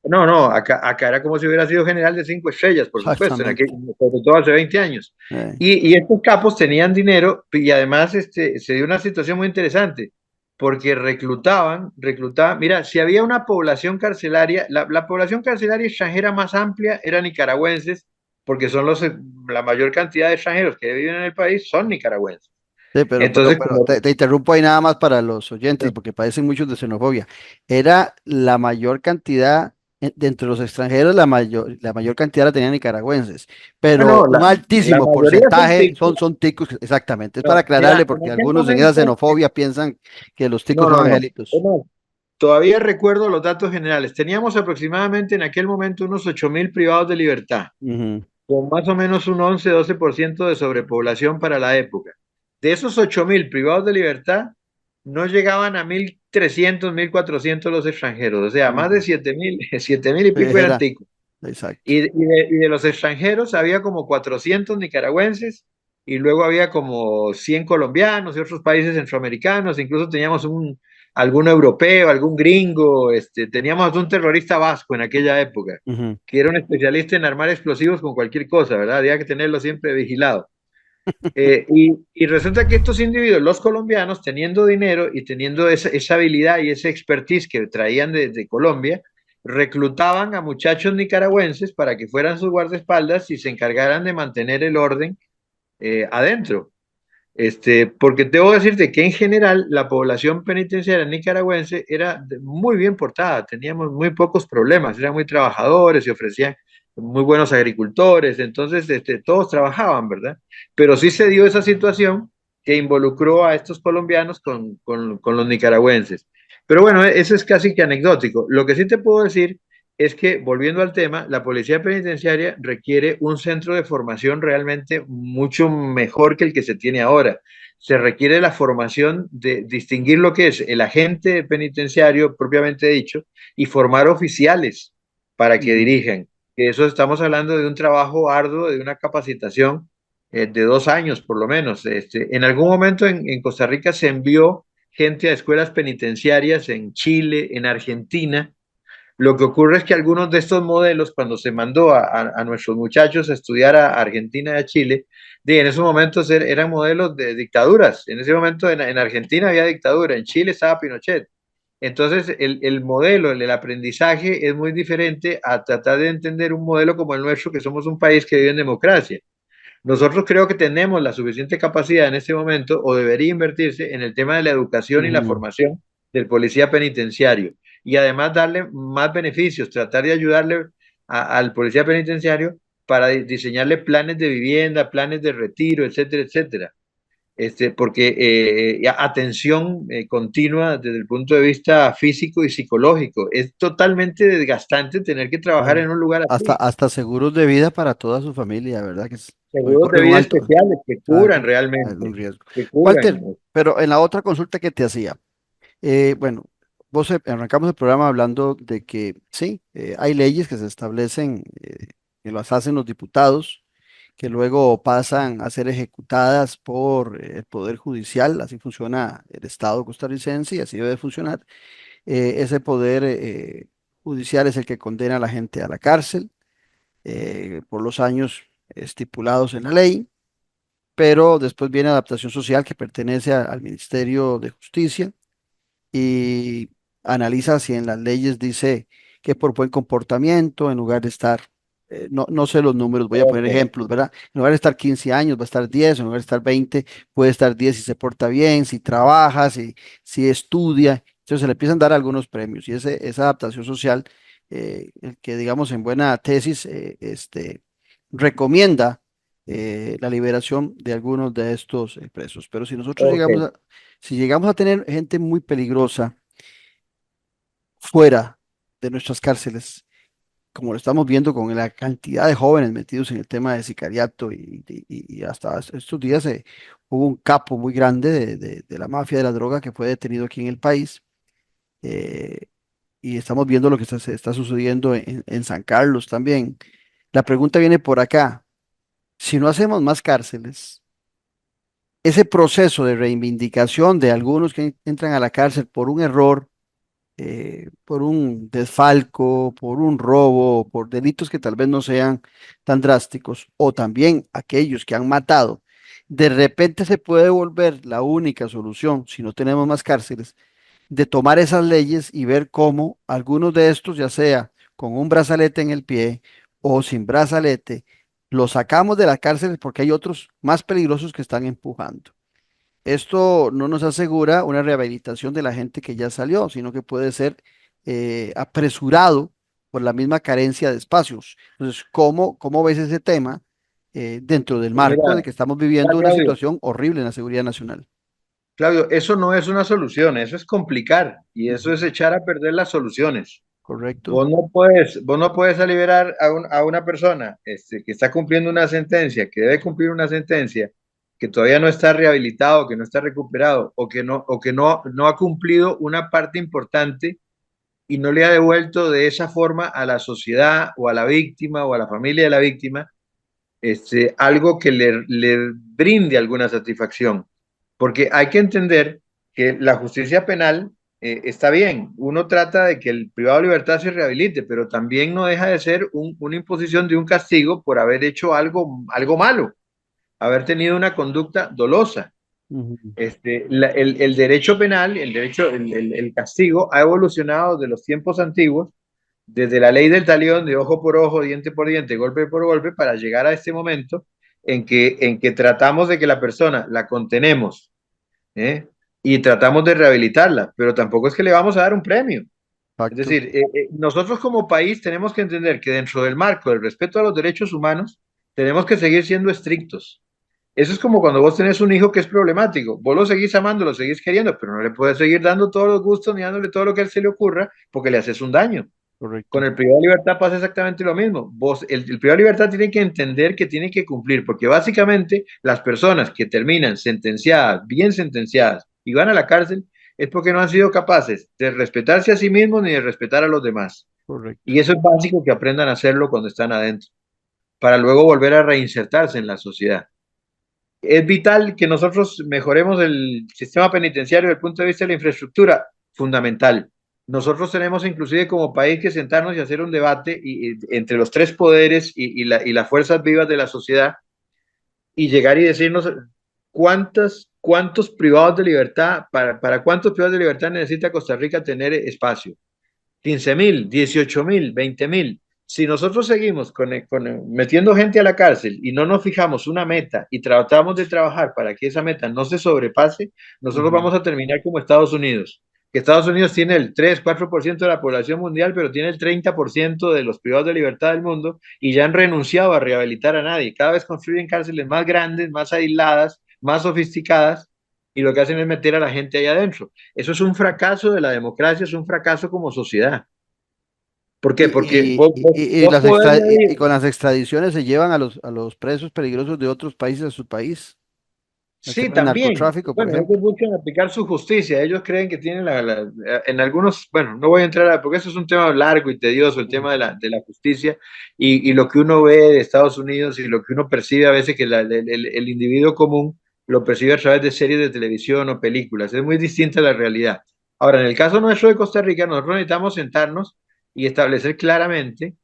No, no, acá era como si hubiera sido general de 5 estrellas, por supuesto, Exactamente. sobre todo hace 20 años. Eh, Y estos capos tenían dinero y además se dio una situación muy interesante, porque reclutaban, mira, si había una población carcelaria, la población carcelaria extranjera más amplia era nicaragüenses, porque son la mayor cantidad de extranjeros que viven en el país son nicaragüenses. sí, Entonces, pero te interrumpo ahí nada más para los oyentes, porque padecen muchos de xenofobia. Era la mayor cantidad, de entre los extranjeros, la mayor cantidad la tenían nicaragüenses, pero no, un la altísimo mayoría son porcentaje ticos. son ticos, exactamente. Es para No, aclararle, mira, en porque aquel algunos en esa momento, xenofobia piensan que los ticos no, son no, no. angelitos. Todavía recuerdo los datos generales. Teníamos aproximadamente en aquel momento unos 8.000 privados de libertad. Ujú, con más o menos un 11-12% de sobrepoblación para la época. De esos 8.000 privados de libertad, no llegaban a 1.300, 1.400 los extranjeros, o sea, más de Ujú. 7.000, 7.000 y pico eran Era, ticos. exacto. Y de los extranjeros había como 400 nicaragüenses y luego había como 100 colombianos y otros países centroamericanos, incluso teníamos algún europeo, algún gringo, teníamos un terrorista vasco en aquella época, Ujú. que era un especialista en armar explosivos con cualquier cosa, ¿verdad? Había que tenerlo siempre vigilado. Y resulta que estos individuos, los colombianos, teniendo dinero y teniendo esa habilidad y esa expertise que traían de Colombia, reclutaban a muchachos nicaragüenses para que fueran sus guardaespaldas y se encargaran de mantener el orden adentro. Porque debo decirte que en general la población penitenciaria nicaragüense era muy bien portada, teníamos muy pocos problemas, eran muy trabajadores y ofrecían muy buenos agricultores, entonces todos trabajaban, ¿verdad? Pero sí se dio esa situación que involucró a estos colombianos con los nicaragüenses. Pero bueno, eso es casi que anecdótico. Lo que sí te puedo decir es que, volviendo al tema, la policía penitenciaria requiere un centro de formación realmente mucho mejor que el que se tiene ahora. Se requiere la formación de distinguir lo que es el agente penitenciario propiamente dicho y formar oficiales para que Ujú. dirijan. Eso estamos hablando de un trabajo arduo, de una capacitación de 2 años por lo menos. En algún momento en Costa Rica se envió gente a escuelas penitenciarias en Chile, en Argentina. Lo que ocurre es que algunos de estos modelos, cuando se mandó a nuestros muchachos a estudiar a Argentina y a Chile, en esos momentos eran modelos de dictaduras. En ese momento en Argentina había dictadura, en Chile estaba Pinochet. Entonces el modelo, el aprendizaje es muy diferente a tratar de entender un modelo como el nuestro, que somos un país que vive en democracia. Nosotros creo que tenemos la suficiente capacidad en este momento, o debería invertirse en el tema de la educación y la Ujú. formación del policía penitenciario. Y además darle más beneficios, tratar de ayudarle al policía penitenciario para diseñarle planes de vivienda, planes de retiro, etcétera, etcétera. Porque atención continua desde el punto de vista físico y psicológico. Es totalmente desgastante tener que trabajar Claro. en un lugar Hasta, así. hasta seguros de vida para toda su familia, ¿verdad? Porque Seguros de corren un vida alto, especiales que curan claro, algún realmente, riesgo. que curan. Walter, pero en la otra consulta que te hacía, bueno, arrancamos el programa hablando de que sí, hay leyes que se establecen, que las hacen los diputados, que luego pasan a ser ejecutadas por el Poder Judicial, así funciona el Estado costarricense y así debe funcionar. Ese poder judicial es el que condena a la gente a la cárcel por los años estipulados en la ley, pero después viene adaptación social que pertenece al Ministerio de Justicia y analiza si en las leyes dice que por buen comportamiento, en lugar de estar, no sé los números, voy a poner Ok. ejemplos, ¿verdad? En lugar de estar 15 años, va a estar 10, en lugar de estar 20, puede estar 10 si se porta bien, si trabaja, si estudia. Entonces se le empiezan a dar algunos premios y esa adaptación social, el que digamos en buena tesis, recomienda la liberación de algunos de estos presos. Pero si nosotros Ok. si llegamos a tener gente muy peligrosa fuera de nuestras cárceles, como lo estamos viendo con la cantidad de jóvenes metidos en el tema de sicariato y hasta estos días hubo un capo muy grande de la mafia de la droga que fue detenido aquí en el país. eh, y estamos viendo lo que se está sucediendo en San Carlos también. La pregunta viene por acá. Si no hacemos más cárceles, ese proceso de reivindicación de algunos que entran a la cárcel por un error, por un desfalco, por un robo, por delitos que tal vez no sean tan drásticos, o también aquellos que han matado, de repente se puede volver la única solución, si no tenemos más cárceles, de tomar esas leyes y ver cómo algunos de estos, ya sea con un brazalete en el pie o sin brazalete, los sacamos de la cárcel porque hay otros más peligrosos que están empujando. Esto no nos asegura una rehabilitación de la gente que ya salió, sino que puede ser apresurado por la misma carencia de espacios. Entonces, ¿cómo ves ese tema dentro del marco de Mira, que estamos viviendo una Claudio, situación horrible en la seguridad nacional? Claudio, eso no es una solución, eso es complicar y eso Ujú. es echar a perder las soluciones. Correcto. Vos no puedes a liberar a una persona que está cumpliendo una sentencia, que debe cumplir una sentencia, que todavía no está rehabilitado, que no está recuperado, o que no ha cumplido una parte importante y no le ha devuelto de esa forma a la sociedad o a la víctima o a la familia de la víctima algo que le brinde alguna satisfacción. Porque hay que entender que la justicia penal está bien, uno trata de que el privado de libertad se rehabilite, pero también no deja de ser una imposición de un castigo por haber hecho algo malo, haber tenido una conducta dolosa. El derecho penal, el castigo ha evolucionado de los tiempos antiguos, desde la ley del talión de ojo por ojo, diente por diente, golpe por golpe, para llegar a este momento en que tratamos de que la persona la contenemos, ¿eh? Y tratamos de rehabilitarla, pero tampoco es que le vamos a dar un premio. Es Exacto. decir, nosotros como país tenemos que entender que dentro del marco del respeto a los derechos humanos, tenemos que seguir siendo estrictos. Eso es como cuando vos tenés un hijo que es problemático. Vos lo seguís amando, lo seguís queriendo, pero no le puedes seguir dando todos los gustos ni dándole todo lo que a él se le ocurra porque le haces un daño. Con Correcto. el privado de libertad pasa exactamente lo mismo. El privado de libertad tiene que entender que tiene que cumplir, porque básicamente las personas que terminan sentenciadas, bien sentenciadas, y van a la cárcel, es porque no han sido capaces de respetarse a sí mismos ni de respetar a los demás. Correcto. Y eso es básico que aprendan a hacerlo cuando están adentro, para luego volver a reinsertarse en la sociedad. Es vital que nosotros mejoremos el sistema penitenciario desde el punto de vista de la infraestructura, fundamental. Nosotros tenemos inclusive como país que sentarnos y hacer un debate entre los tres poderes y las fuerzas vivas de la sociedad y llegar y decirnos cuántos privados de libertad, para cuántos privados de libertad necesita Costa Rica tener espacio. 15.000, 18.000, 20.000. Si nosotros seguimos metiendo gente a la cárcel y no nos fijamos una meta y tratamos de trabajar para que esa meta no se sobrepase, nosotros vamos a terminar como Estados Unidos. Que Estados Unidos tiene el 3-4% de la población mundial, pero tiene el 30% de los privados de libertad del mundo y ya han renunciado a rehabilitar a nadie. Cada vez construyen cárceles más grandes, más aisladas, más sofisticadas, y lo que hacen es meter a la gente ahí adentro. Eso es un fracaso de la democracia, es un fracaso como sociedad. ¿Por qué? Porque vos podés medir. Y con las extradiciones se llevan a los presos peligrosos de otros países a su país. El Sí, tema del también. narcotráfico, por Bueno, ellos ejemplo. buscan aplicar su justicia. Ellos creen que tienen en algunos, bueno, no voy a entrar porque eso es un tema largo y tedioso, el tema de la justicia y lo que uno ve de Estados Unidos y lo que uno percibe a veces que el individuo común lo percibe a través de series de televisión o películas. Es muy distinta a la realidad. Ahora, en el caso nuestro de Costa Rica, nosotros necesitamos sentarnos y establecer claramente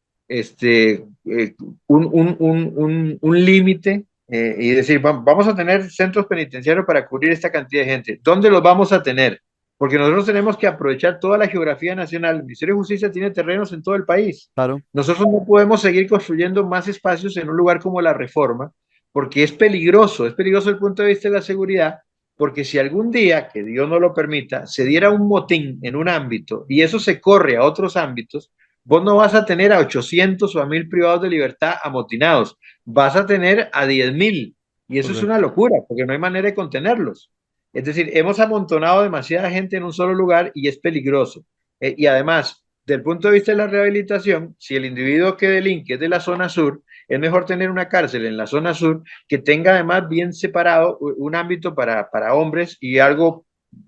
un límite y decir, vamos a tener centros penitenciarios para cubrir esta cantidad de gente. ¿Dónde los vamos a tener? Porque nosotros tenemos que aprovechar toda la geografía nacional. El Ministerio de Justicia tiene terrenos en todo el país. Claro. Nosotros no podemos seguir construyendo más espacios en un lugar como La Reforma, porque es peligroso desde el punto de vista de la seguridad, porque si algún día, que Dios no lo permita, se diera un motín en un ámbito y eso se corre a otros ámbitos, vos no vas a tener a 800 o a 1.000 privados de libertad amotinados, vas a tener a 10.000 y eso es una Correcto. locura porque no hay manera de contenerlos. Es decir, hemos amontonado demasiada gente en un solo lugar y es peligroso. Y además, desde el punto de vista de la rehabilitación, si el individuo que delinque es de la zona sur, es mejor tener una cárcel en la zona sur que tenga además bien separado un ámbito para hombres y algo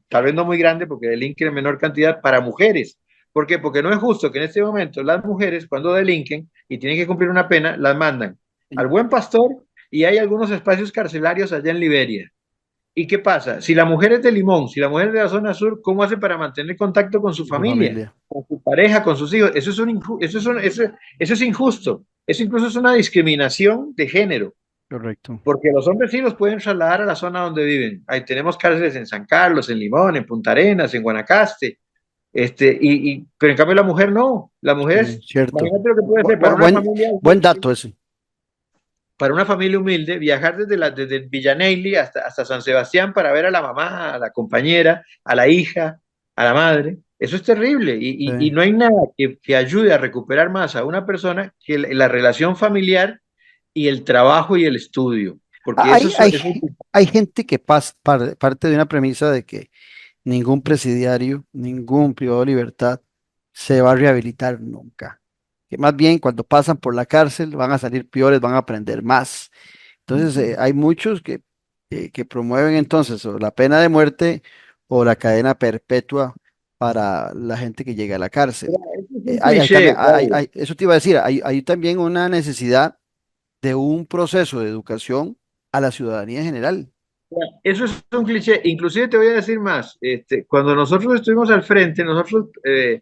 tal vez no muy grande porque delinquen en menor cantidad para mujeres. ¿Por qué? Porque no es justo que en este momento las mujeres cuando delinquen y tienen que cumplir una pena, las mandan al Buen Pastor y hay algunos espacios carcelarios allá en Liberia. ¿Y qué pasa? Si la mujer es de Limón, si la mujer es de la zona sur, ¿cómo hace para mantener contacto con su Su familia, familia. con su pareja, con sus hijos? Eso es injusto. Eso incluso es una discriminación de género. Correcto. Porque los hombres sí los pueden trasladar a la zona donde viven. Ahí tenemos cárceles en San Carlos, en Limón, en Punta Arenas, en Guanacaste. Pero en cambio la mujer no. La mujer Sí, es, cierto. imagínate lo que puede ser para una familia, Buen dato ese. para una familia humilde, viajar desde Villanelli hasta San Sebastián para ver a la mamá, a la compañera, a la hija, a la madre. Eso es terrible y Sí. no hay nada que ayude a recuperar más a una persona que la relación familiar y el trabajo y el estudio. Porque Hay, hay, eso hay gente que parte de una premisa de que ningún presidiario, ningún privado de libertad se va a rehabilitar nunca. Que más bien cuando pasan por la cárcel van a salir peores, van a aprender más. Entonces, hay muchos que promueven entonces o la pena de muerte o la cadena perpetua para la gente que llega a la cárcel. Eso es un Hay también, cliché, Pablo. eso te iba a decir, hay también una necesidad de un proceso de educación a la ciudadanía en general. Eso es un cliché. Inclusive te voy a decir más. Cuando nosotros estuvimos al frente, eh,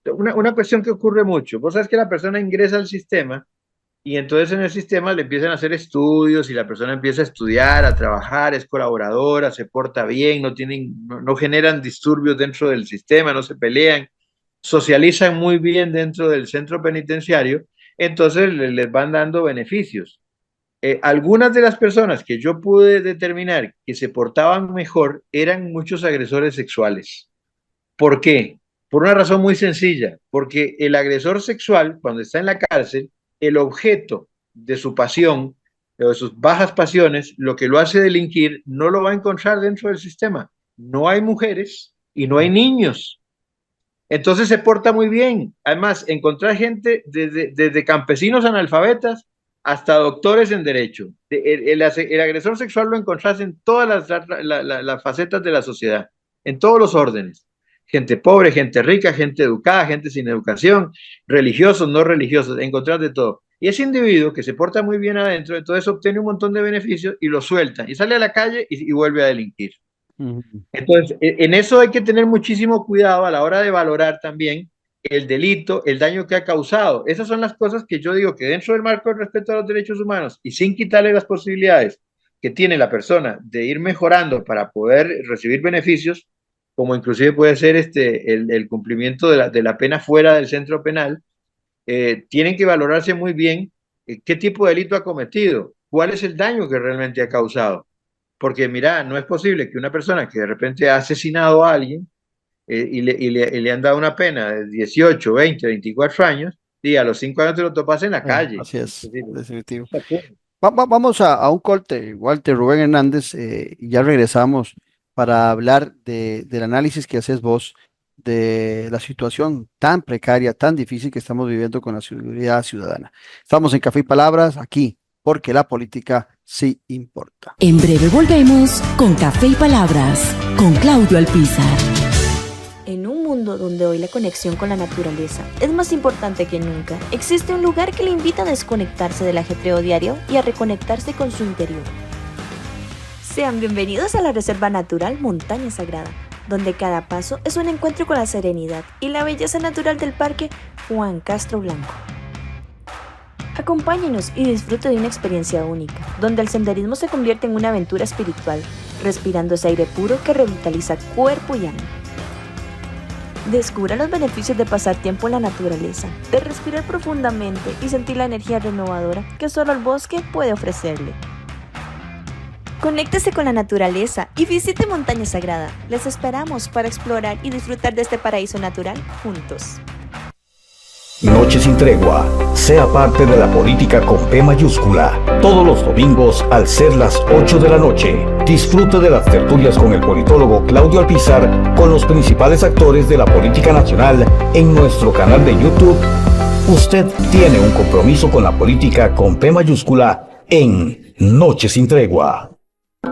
una cuestión que ocurre mucho. Vos sabes que la persona ingresa al sistema y entonces en el sistema le empiezan a hacer estudios y la persona empieza a estudiar, a trabajar, es colaboradora, se porta bien, no generan disturbios dentro del sistema, no se pelean, socializan muy bien dentro del centro penitenciario, entonces les van dando beneficios. Algunas de las personas que yo pude determinar que se portaban mejor eran muchos agresores sexuales. ¿Por qué? Por una razón muy sencilla, porque el agresor sexual, cuando está en la cárcel, el objeto de su pasión o de sus bajas pasiones, lo que lo hace delinquir, no lo va a encontrar dentro del sistema. No hay mujeres y no hay niños. Entonces se porta muy bien. Además, encontrar gente desde campesinos analfabetas hasta doctores en derecho. El agresor sexual lo encontrás en todas las facetas de la sociedad, en todos los órdenes. Gente pobre, gente rica, gente educada, gente sin educación, religiosos, no religiosos, encontrás de todo. Y ese individuo que se porta muy bien adentro, entonces obtiene un montón de beneficios y lo suelta y sale a la calle y vuelve a delinquir. Ujú. Entonces, en eso hay que tener muchísimo cuidado a la hora de valorar también el delito, el daño que ha causado. Esas son las cosas que yo digo que dentro del marco del respeto a los derechos humanos y sin quitarle las posibilidades que tiene la persona de ir mejorando para poder recibir beneficios, como inclusive puede ser el cumplimiento de la pena fuera del centro penal, tienen que valorarse muy bien qué tipo de delito ha cometido, cuál es el daño que realmente ha causado. Porque mira, no es posible que una persona que de repente ha asesinado a alguien y le han dado una pena de 18, 20, 24 años y a los 5 años te lo topas en la calle. Así Es es, decir, definitivo. es absurdo. Vamos a un corte, Walter Rubén Hernández, y ya regresamos para hablar del análisis que haces vos de la situación tan precaria, tan difícil que estamos viviendo con la seguridad ciudadana. Estamos en Café y Palabras, aquí, porque la política sí importa. En breve volvemos con Café y Palabras, con Claudio Alpizar. En un mundo donde hoy la conexión con la naturaleza es más importante que nunca, existe un lugar que le invita a desconectarse del ajetreo diario y a reconectarse con su interior. Sean bienvenidos a la Reserva Natural Montaña Sagrada, donde cada paso es un encuentro con la serenidad y la belleza natural del Parque Juan Castro Blanco. Acompáñenos y disfrute de una experiencia única, donde el senderismo se convierte en una aventura espiritual, respirando ese aire puro que revitaliza cuerpo y alma. Descubra los beneficios de pasar tiempo en la naturaleza, de respirar profundamente y sentir la energía renovadora que solo el bosque puede ofrecerle. Conéctese con la naturaleza y visite Montaña Sagrada. Les esperamos para explorar y disfrutar de este paraíso natural juntos. Noche sin tregua. Sea parte de la política con P mayúscula. Todos los domingos al ser las 8 de la noche. Disfrute de las tertulias con el politólogo Claudio Alpizar con los principales actores de la política nacional en nuestro canal de YouTube. Usted tiene un compromiso con la política con P mayúscula en Noche sin tregua.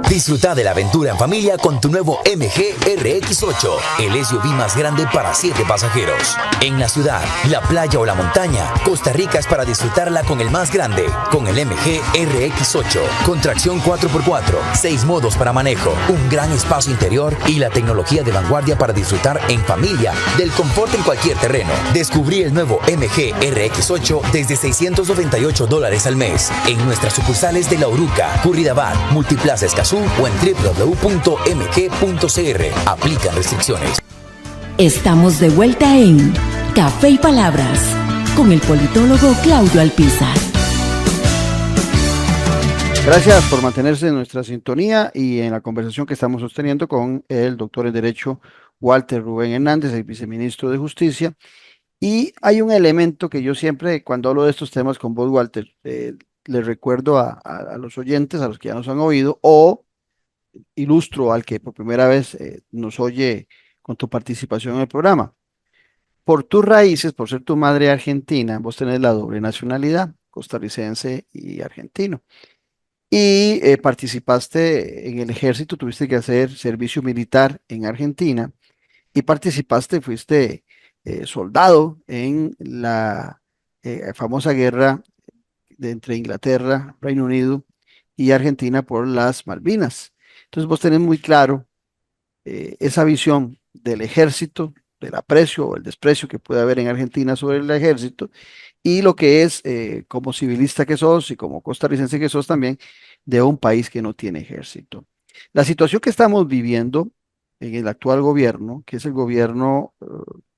Disfruta de la aventura en familia con tu nuevo MG RX8, el SUV más grande para 7 pasajeros. En la ciudad, la playa o la montaña, Costa Rica es para disfrutarla con el más grande, con el MG RX8, con tracción 4x4, 6 modos para manejo, un gran espacio interior y la tecnología de vanguardia para disfrutar en familia del confort en cualquier terreno. Descubrí el nuevo MG RX8 desde $698 al mes en nuestras sucursales de La Uruca, Curridabat, Multiplaza Escazú o en www.mg.cr. Aplican restricciones. Estamos de vuelta en Café y Palabras, con el politólogo Claudio Alpizar. Gracias por mantenerse en nuestra sintonía y en la conversación que estamos sosteniendo con el doctor en Derecho Walter Rubén Hernández, el viceministro de Justicia. Y hay un elemento que yo siempre, cuando hablo de estos temas con vos, Walter, le recuerdo a los oyentes, a los que ya nos han oído, o ilustro al que por primera vez nos oye con tu participación en el programa. por tus raíces, por ser tu madre argentina, vos tenés la doble nacionalidad, costarricense y argentino. Y participaste en el ejército, tuviste que hacer servicio militar en Argentina y participaste, fuiste soldado en la famosa guerra entre Inglaterra, Reino Unido y Argentina por las Malvinas. Entonces vos tenés muy claro esa visión del ejército, del aprecio o el desprecio que puede haber en Argentina sobre el ejército y lo que es como civilista que sos y como costarricense que sos también de un país que no tiene ejército. La situación que estamos viviendo en el actual gobierno, que es el gobierno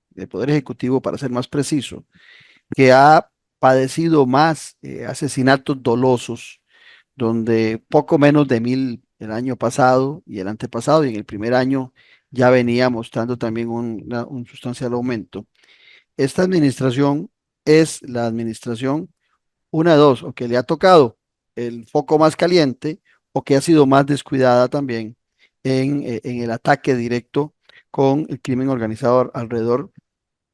del Poder Ejecutivo, para ser más preciso, que ha padecido más asesinatos dolosos, donde poco menos de 1000 el año pasado y el antepasado, y en el primer año ya venía mostrando también un sustancial aumento. Esta administración es la administración, una de dos, o que le ha tocado el foco más caliente o que ha sido más descuidada también en el ataque directo con el crimen organizado alrededor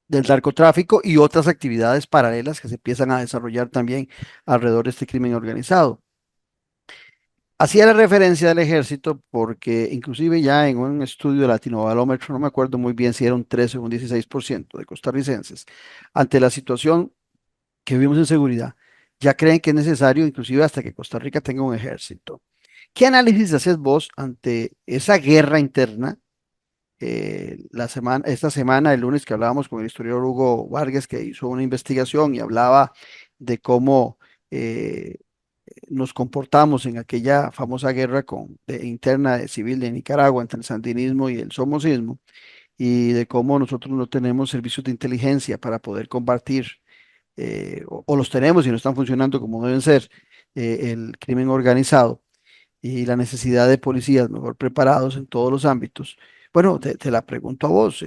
del narcotráfico y otras actividades paralelas que se empiezan a desarrollar también alrededor de este crimen organizado. Hacía la referencia del ejército porque inclusive ya en un estudio de Latinobarómetro, no me acuerdo muy bien si era un 13 o un 16% de costarricenses, ante la situación que vivimos en seguridad, ya creen que es necesario inclusive hasta que Costa Rica tenga un ejército. ¿Qué análisis haces vos ante esa guerra interna? Esta semana, el lunes que hablábamos con el historiador Hugo Vargas, que hizo una investigación y hablaba de cómo eh, nos comportamos en aquella famosa guerra interna civil de Nicaragua entre el sandinismo y el somocismo, y de cómo nosotros no tenemos servicios de inteligencia para poder combatir, o los tenemos y no están funcionando como deben ser, el crimen organizado y la necesidad de policías mejor preparados en todos los ámbitos. Bueno, te la pregunto a vos,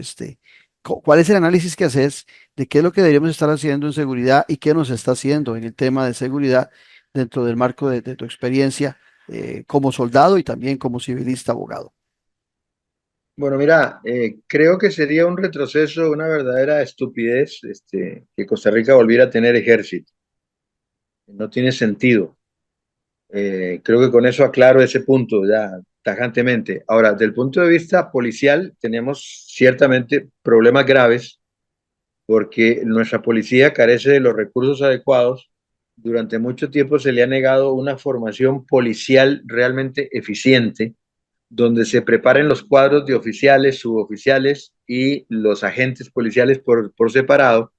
¿cuál es el análisis que haces de qué es lo que deberíamos estar haciendo en seguridad y qué nos está haciendo en el tema de seguridad dentro del marco de tu experiencia como soldado y también como civilista abogado? Bueno, mira, creo que sería un retroceso, una verdadera estupidez, que Costa Rica volviera a tener ejército. No tiene sentido. Creo que con eso aclaro ese punto ya tajantemente. Ahora, desde el punto de vista policial, tenemos ciertamente problemas graves porque nuestra policía carece de los recursos adecuados. Durante mucho tiempo se le ha negado una formación policial realmente eficiente, donde se preparen los cuadros de oficiales, suboficiales y los agentes policiales por separado.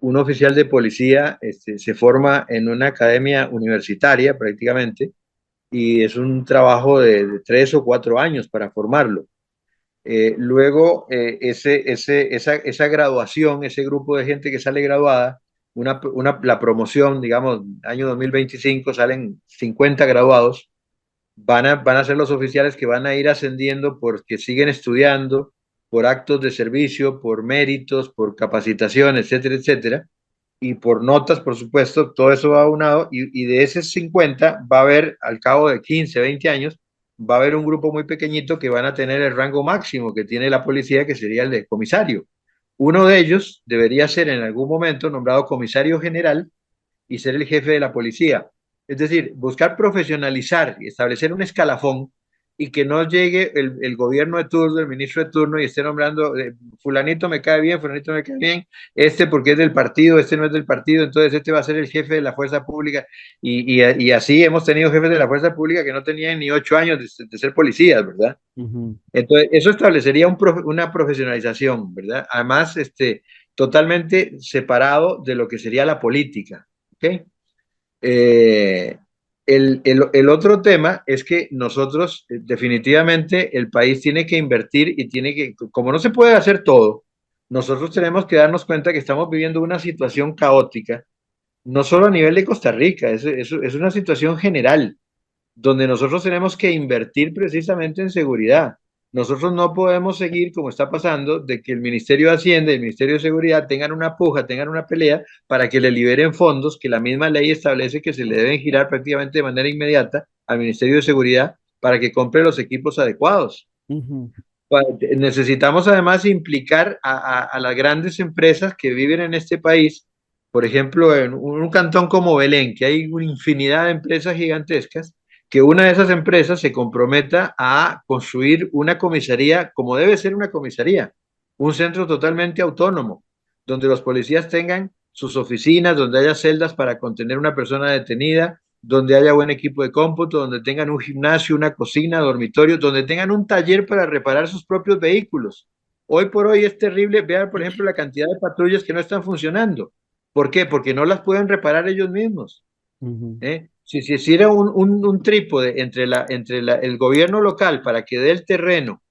Un oficial de policía se forma en una academia universitaria prácticamente y es un trabajo de 3 o 4 años para formarlo. Luego, esa graduación, ese grupo de gente que sale graduada, la promoción, digamos, año 2025 salen 50 graduados, van a ser los oficiales que van a ir ascendiendo porque siguen estudiando, por actos de servicio, por méritos, por capacitación, etcétera, etcétera, y por notas, por supuesto, todo eso va aunado, y de esos 50 va a haber, al cabo de 15, 20 años, va a haber un grupo muy pequeñito que van a tener el rango máximo que tiene la policía, que sería el de comisario. Uno de ellos debería ser en algún momento nombrado comisario general y ser el jefe de la policía. Es decir, buscar profesionalizar y establecer un escalafón y que no llegue el gobierno de turno, el ministro de turno y esté nombrando, fulanito me cae bien, fulanito me cae bien, porque es del partido, no es del partido, entonces este va a ser el jefe de la fuerza pública. Y así hemos tenido jefes de la fuerza pública que no tenían ni 8 años de ser policías, ¿verdad? Ujú. Entonces, eso establecería una profesionalización, ¿verdad? Además, totalmente separado de lo que sería la política, ¿ok? Eh, el otro tema es que nosotros, definitivamente, el país tiene que invertir y tiene que, como no se puede hacer todo, nosotros tenemos que darnos cuenta que estamos viviendo una situación caótica, no solo a nivel de Costa Rica, es una situación general donde nosotros tenemos que invertir precisamente en seguridad. Nosotros no podemos seguir como está pasando, de que el Ministerio de Hacienda y el Ministerio de Seguridad tengan una puja, tengan una pelea para que le liberen fondos que la misma ley establece que se le deben girar prácticamente de manera inmediata al Ministerio de Seguridad para que compre los equipos adecuados. Ujú. Necesitamos además implicar a las grandes empresas que viven en este país, por ejemplo, en un cantón como Belén, que hay una infinidad de empresas gigantescas, que una de esas empresas se comprometa a construir una comisaría como debe ser una comisaría, un centro totalmente autónomo, donde los policías tengan sus oficinas, donde haya celdas para contener una persona detenida, donde haya buen equipo de cómputo, donde tengan un gimnasio, una cocina, dormitorio, donde tengan un taller para reparar sus propios vehículos. Hoy por hoy es terrible, vean por ejemplo la cantidad de patrullas que no están funcionando. ¿Por qué? Porque no las pueden reparar ellos mismos. Si se hiciera un trípode entre el gobierno local para que dé el terreno,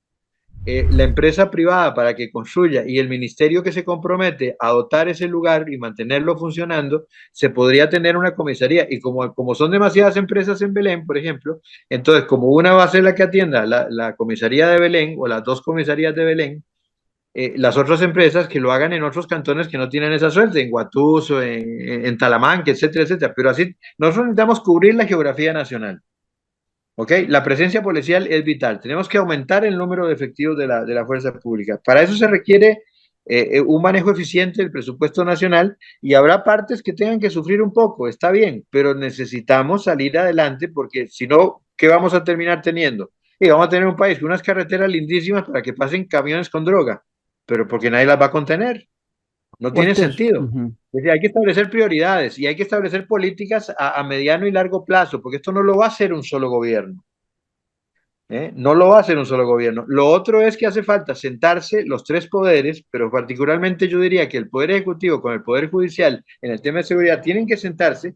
la empresa privada para que construya y el ministerio que se compromete a dotar ese lugar y mantenerlo funcionando, se podría tener una comisaría. Y como son demasiadas empresas en Belén, por ejemplo, entonces como una va a ser la que atienda la comisaría de Belén o las dos comisarías de Belén, las otras empresas que lo hagan en otros cantones que no tienen esa suerte, en Guatuso, en Talamanca, etcétera, etcétera. Pero así, nosotros necesitamos cubrir la geografía nacional. ¿Ok? La presencia policial es vital. Tenemos que aumentar el número de efectivos de la fuerza pública. Para eso se requiere un manejo eficiente del presupuesto nacional y habrá partes que tengan que sufrir un poco, está bien, pero necesitamos salir adelante porque si no, ¿qué vamos a terminar teniendo? Y vamos a tener un país con unas carreteras lindísimas para que pasen camiones con droga, pero porque nadie las va a contener. No tiene sentido. Es decir, hay que establecer prioridades y hay que establecer políticas a mediano y largo plazo, porque esto no lo va a hacer un solo gobierno. No lo va a hacer un solo gobierno. Lo otro es que hace falta sentarse los tres poderes, pero particularmente yo diría que el Poder Ejecutivo con el Poder Judicial en el tema de seguridad tienen que sentarse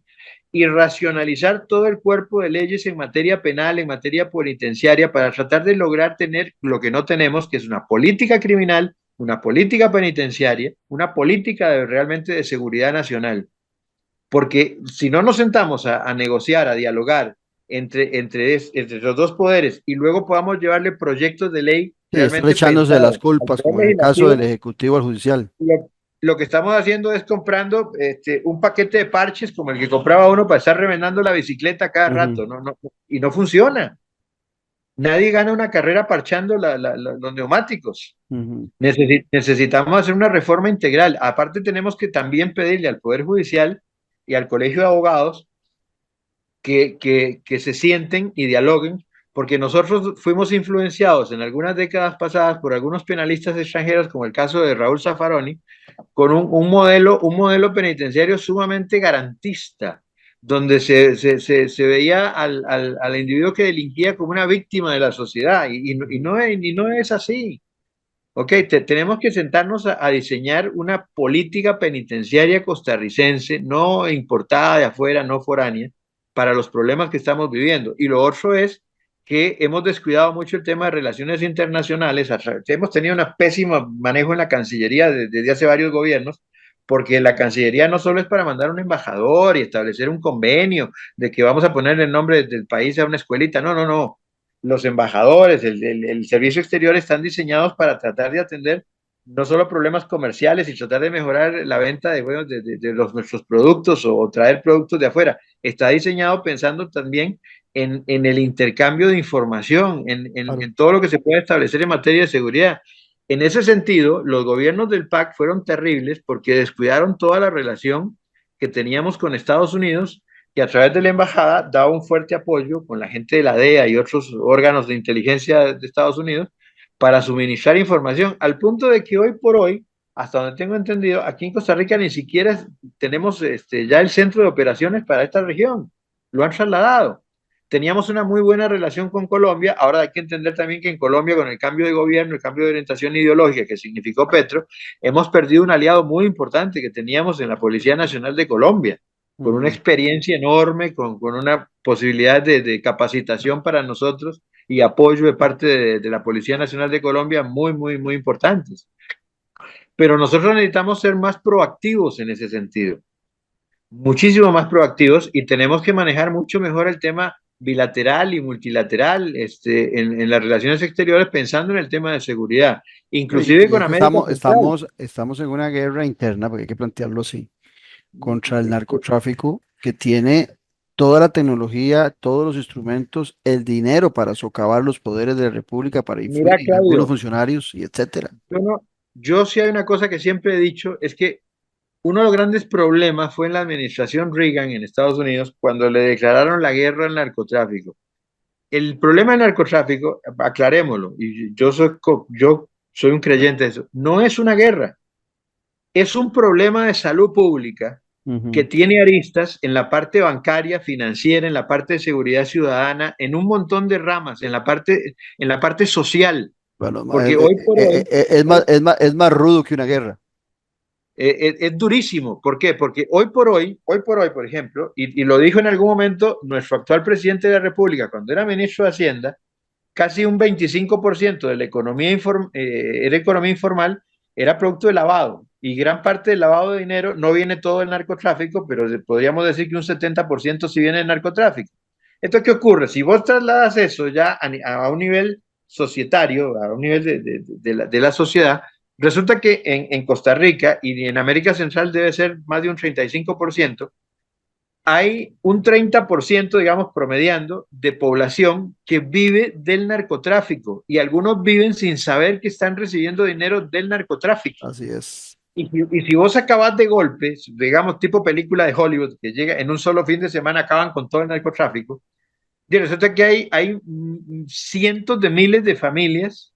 y racionalizar todo el cuerpo de leyes en materia penal, en materia penitenciaria, para tratar de lograr tener lo que no tenemos, que es una política criminal, una política penitenciaria, una política realmente de seguridad nacional. Porque si no nos sentamos a negociar, a dialogar entre los dos poderes y luego podamos llevarle proyectos de ley están echándose las culpas, como en el caso del Ejecutivo al Judicial. Lo que estamos haciendo es comprando un paquete de parches como el que compraba uno para estar remendando la bicicleta cada rato, y no funciona. Nadie gana una carrera parchando los neumáticos. Necesitamos hacer una reforma integral. Aparte tenemos que también pedirle al Poder Judicial y al Colegio de Abogados que se sienten y dialoguen, porque nosotros fuimos influenciados en algunas décadas pasadas por algunos penalistas extranjeros, como el caso de Raúl Zaffaroni, con un modelo penitenciario sumamente garantista, donde se veía al individuo que delinquía como una víctima de la sociedad, y no es así. Ok, tenemos que sentarnos a diseñar una política penitenciaria costarricense, no importada de afuera, no foránea, para los problemas que estamos viviendo. Y lo otro es que hemos descuidado mucho el tema de relaciones internacionales. Hemos tenido un pésimo manejo en la Cancillería desde hace varios gobiernos, porque la Cancillería no solo es para mandar un embajador y establecer un convenio de que vamos a poner el nombre del país a una escuelita. No. Los embajadores, el servicio exterior están diseñados para tratar de atender no solo problemas comerciales y tratar de mejorar la venta de nuestros productos o traer productos de afuera. Está diseñado pensando también en el intercambio de información, en todo lo que se puede establecer en materia de seguridad. En ese sentido, los gobiernos del PAC fueron terribles porque descuidaron toda la relación que teníamos con Estados Unidos, que a través de la embajada daba un fuerte apoyo con la gente de la DEA y otros órganos de inteligencia de Estados Unidos para suministrar información, al punto de que hoy por hoy, hasta donde tengo entendido, aquí en Costa Rica ni siquiera tenemos ya el centro de operaciones para esta región, lo han trasladado. Teníamos una muy buena relación con Colombia, ahora hay que entender también que en Colombia, con el cambio de gobierno, el cambio de orientación ideológica que significó Petro, hemos perdido un aliado muy importante que teníamos en la Policía Nacional de Colombia, con una experiencia enorme, con una posibilidad de capacitación para nosotros y apoyo de parte de la Policía Nacional de Colombia muy, muy, muy importantes. Pero nosotros necesitamos ser más proactivos en ese sentido, muchísimo más proactivos, y tenemos que manejar mucho mejor el tema bilateral y multilateral en las relaciones exteriores, pensando en el tema de seguridad, inclusive con América. Estamos en una guerra interna, porque hay que plantearlo así, contra el narcotráfico, que tiene toda la tecnología, todos los instrumentos, el dinero para socavar los poderes de la República, para influir Mira, en algunos Claudio, funcionarios y etcétera. yo sí hay una cosa que siempre he dicho, es que uno de los grandes problemas fue en la administración Reagan en Estados Unidos cuando le declararon la guerra al narcotráfico. El problema del narcotráfico, aclarémoslo, y yo soy un creyente de eso, no es una guerra, es un problema de salud pública que tiene aristas en la parte bancaria, financiera, en la parte de seguridad ciudadana, en un montón de ramas, en la parte social. Bueno, Porque hoy por hoy es más rudo que una guerra. es durísimo. ¿Por qué? Porque hoy por hoy, por ejemplo, y lo dijo en algún momento nuestro actual presidente de la República, cuando era ministro de Hacienda, casi un 25% de la economía, era economía informal, era producto de lavado. Y gran parte del lavado de dinero no viene todo del narcotráfico, pero podríamos decir que un 70% sí viene del narcotráfico. Entonces, ¿qué ocurre? Si vos trasladas eso ya a un nivel societario, a un nivel de la sociedad, resulta que en Costa Rica y en América Central debe ser más de un 35%, hay un 30%, digamos, promediando, de población que vive del narcotráfico y algunos viven sin saber que están recibiendo dinero del narcotráfico. Así es. Y si vos acabas de golpe, digamos, tipo película de Hollywood, que llega en un solo fin de semana, acaban con todo el narcotráfico, y resulta que hay cientos de miles de familias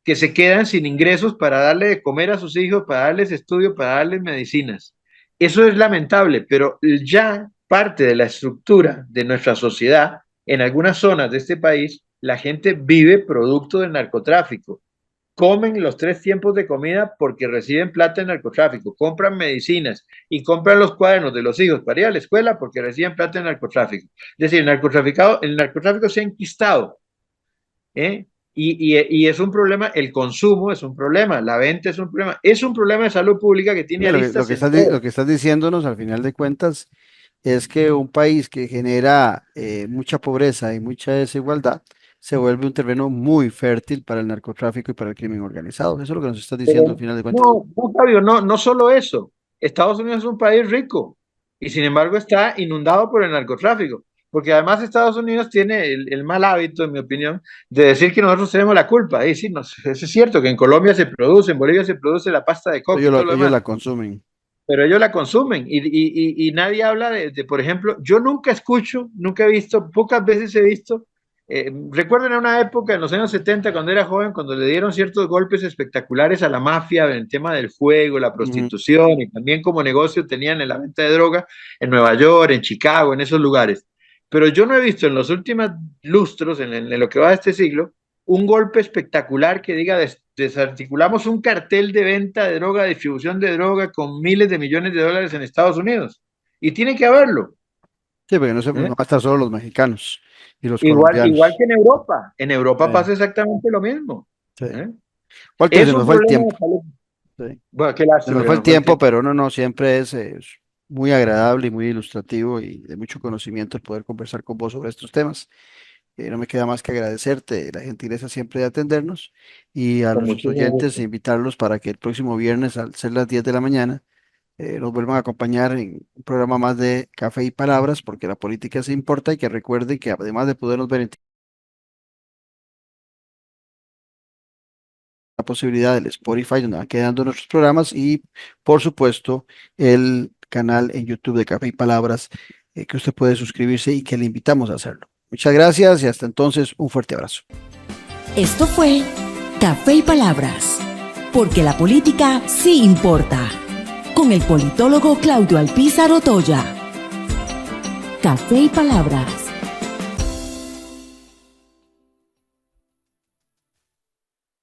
que se quedan sin ingresos para darle de comer a sus hijos, para darles estudio, para darles medicinas. Eso es lamentable, pero ya parte de la estructura de nuestra sociedad, en algunas zonas de este país, la gente vive producto del narcotráfico. Comen los 3 tiempos de comida porque reciben plata en narcotráfico, compran medicinas y compran los cuadernos de los hijos para ir a la escuela porque reciben plata en narcotráfico. Es decir, el narcotráfico se ha enquistado, ¿eh? Y es un problema, el consumo es un problema, la venta es un problema de salud pública que tiene aristas. Lo que estás diciéndonos al final de cuentas es que un país que genera mucha pobreza y mucha desigualdad se vuelve un terreno muy fértil para el narcotráfico y para el crimen organizado. Eso es lo que nos estás diciendo al final de cuentas. No, Fabio, no solo eso. Estados Unidos es un país rico y sin embargo está inundado por el narcotráfico. Porque además Estados Unidos tiene el mal hábito, en mi opinión, de decir que nosotros tenemos la culpa. Y sí, eso es cierto que en Colombia se produce, en Bolivia se produce la pasta de coco. Ellos la consumen. Pero ellos la consumen y nadie habla por ejemplo, yo nunca escucho, nunca he visto, pocas veces he visto. Recuerden en una época, en los años 70, cuando era joven, cuando le dieron ciertos golpes espectaculares a la mafia en el tema del fuego, la prostitución y también como negocio tenían en la venta de droga en Nueva York, en Chicago, en esos lugares. Pero yo no he visto en los últimos lustros, en lo que va de este siglo, un golpe espectacular que diga desarticulamos un cartel de venta de droga, distribución de droga con miles de millones de dólares en Estados Unidos. Y tiene que haberlo. Sí, porque no va a estar solo los mexicanos y los colombianos. Igual que en Europa. En Europa pasa exactamente lo mismo. Sí. Se nos fue el tiempo. Sí. Bueno, qué lástima. Se nos fue el tiempo, pero no, siempre es muy agradable y muy ilustrativo y de mucho conocimiento el poder conversar con vos sobre estos temas. No me queda más que agradecerte la gentileza siempre de atendernos y a nuestros oyentes invitarlos para que el próximo viernes, al ser las 10 de la mañana, nos vuelvan a acompañar en un programa más de Café y Palabras, porque la política se importa y que recuerden que además de podernos ver en la posibilidad del Spotify, donde van quedando nuestros programas y, por supuesto, el canal en YouTube de Café y Palabras, que usted puede suscribirse y que le invitamos a hacerlo. Muchas gracias y hasta entonces un fuerte abrazo. Esto fue Café y Palabras, porque la política sí importa, con el politólogo Claudio Alpizar Otoya. Café y Palabras.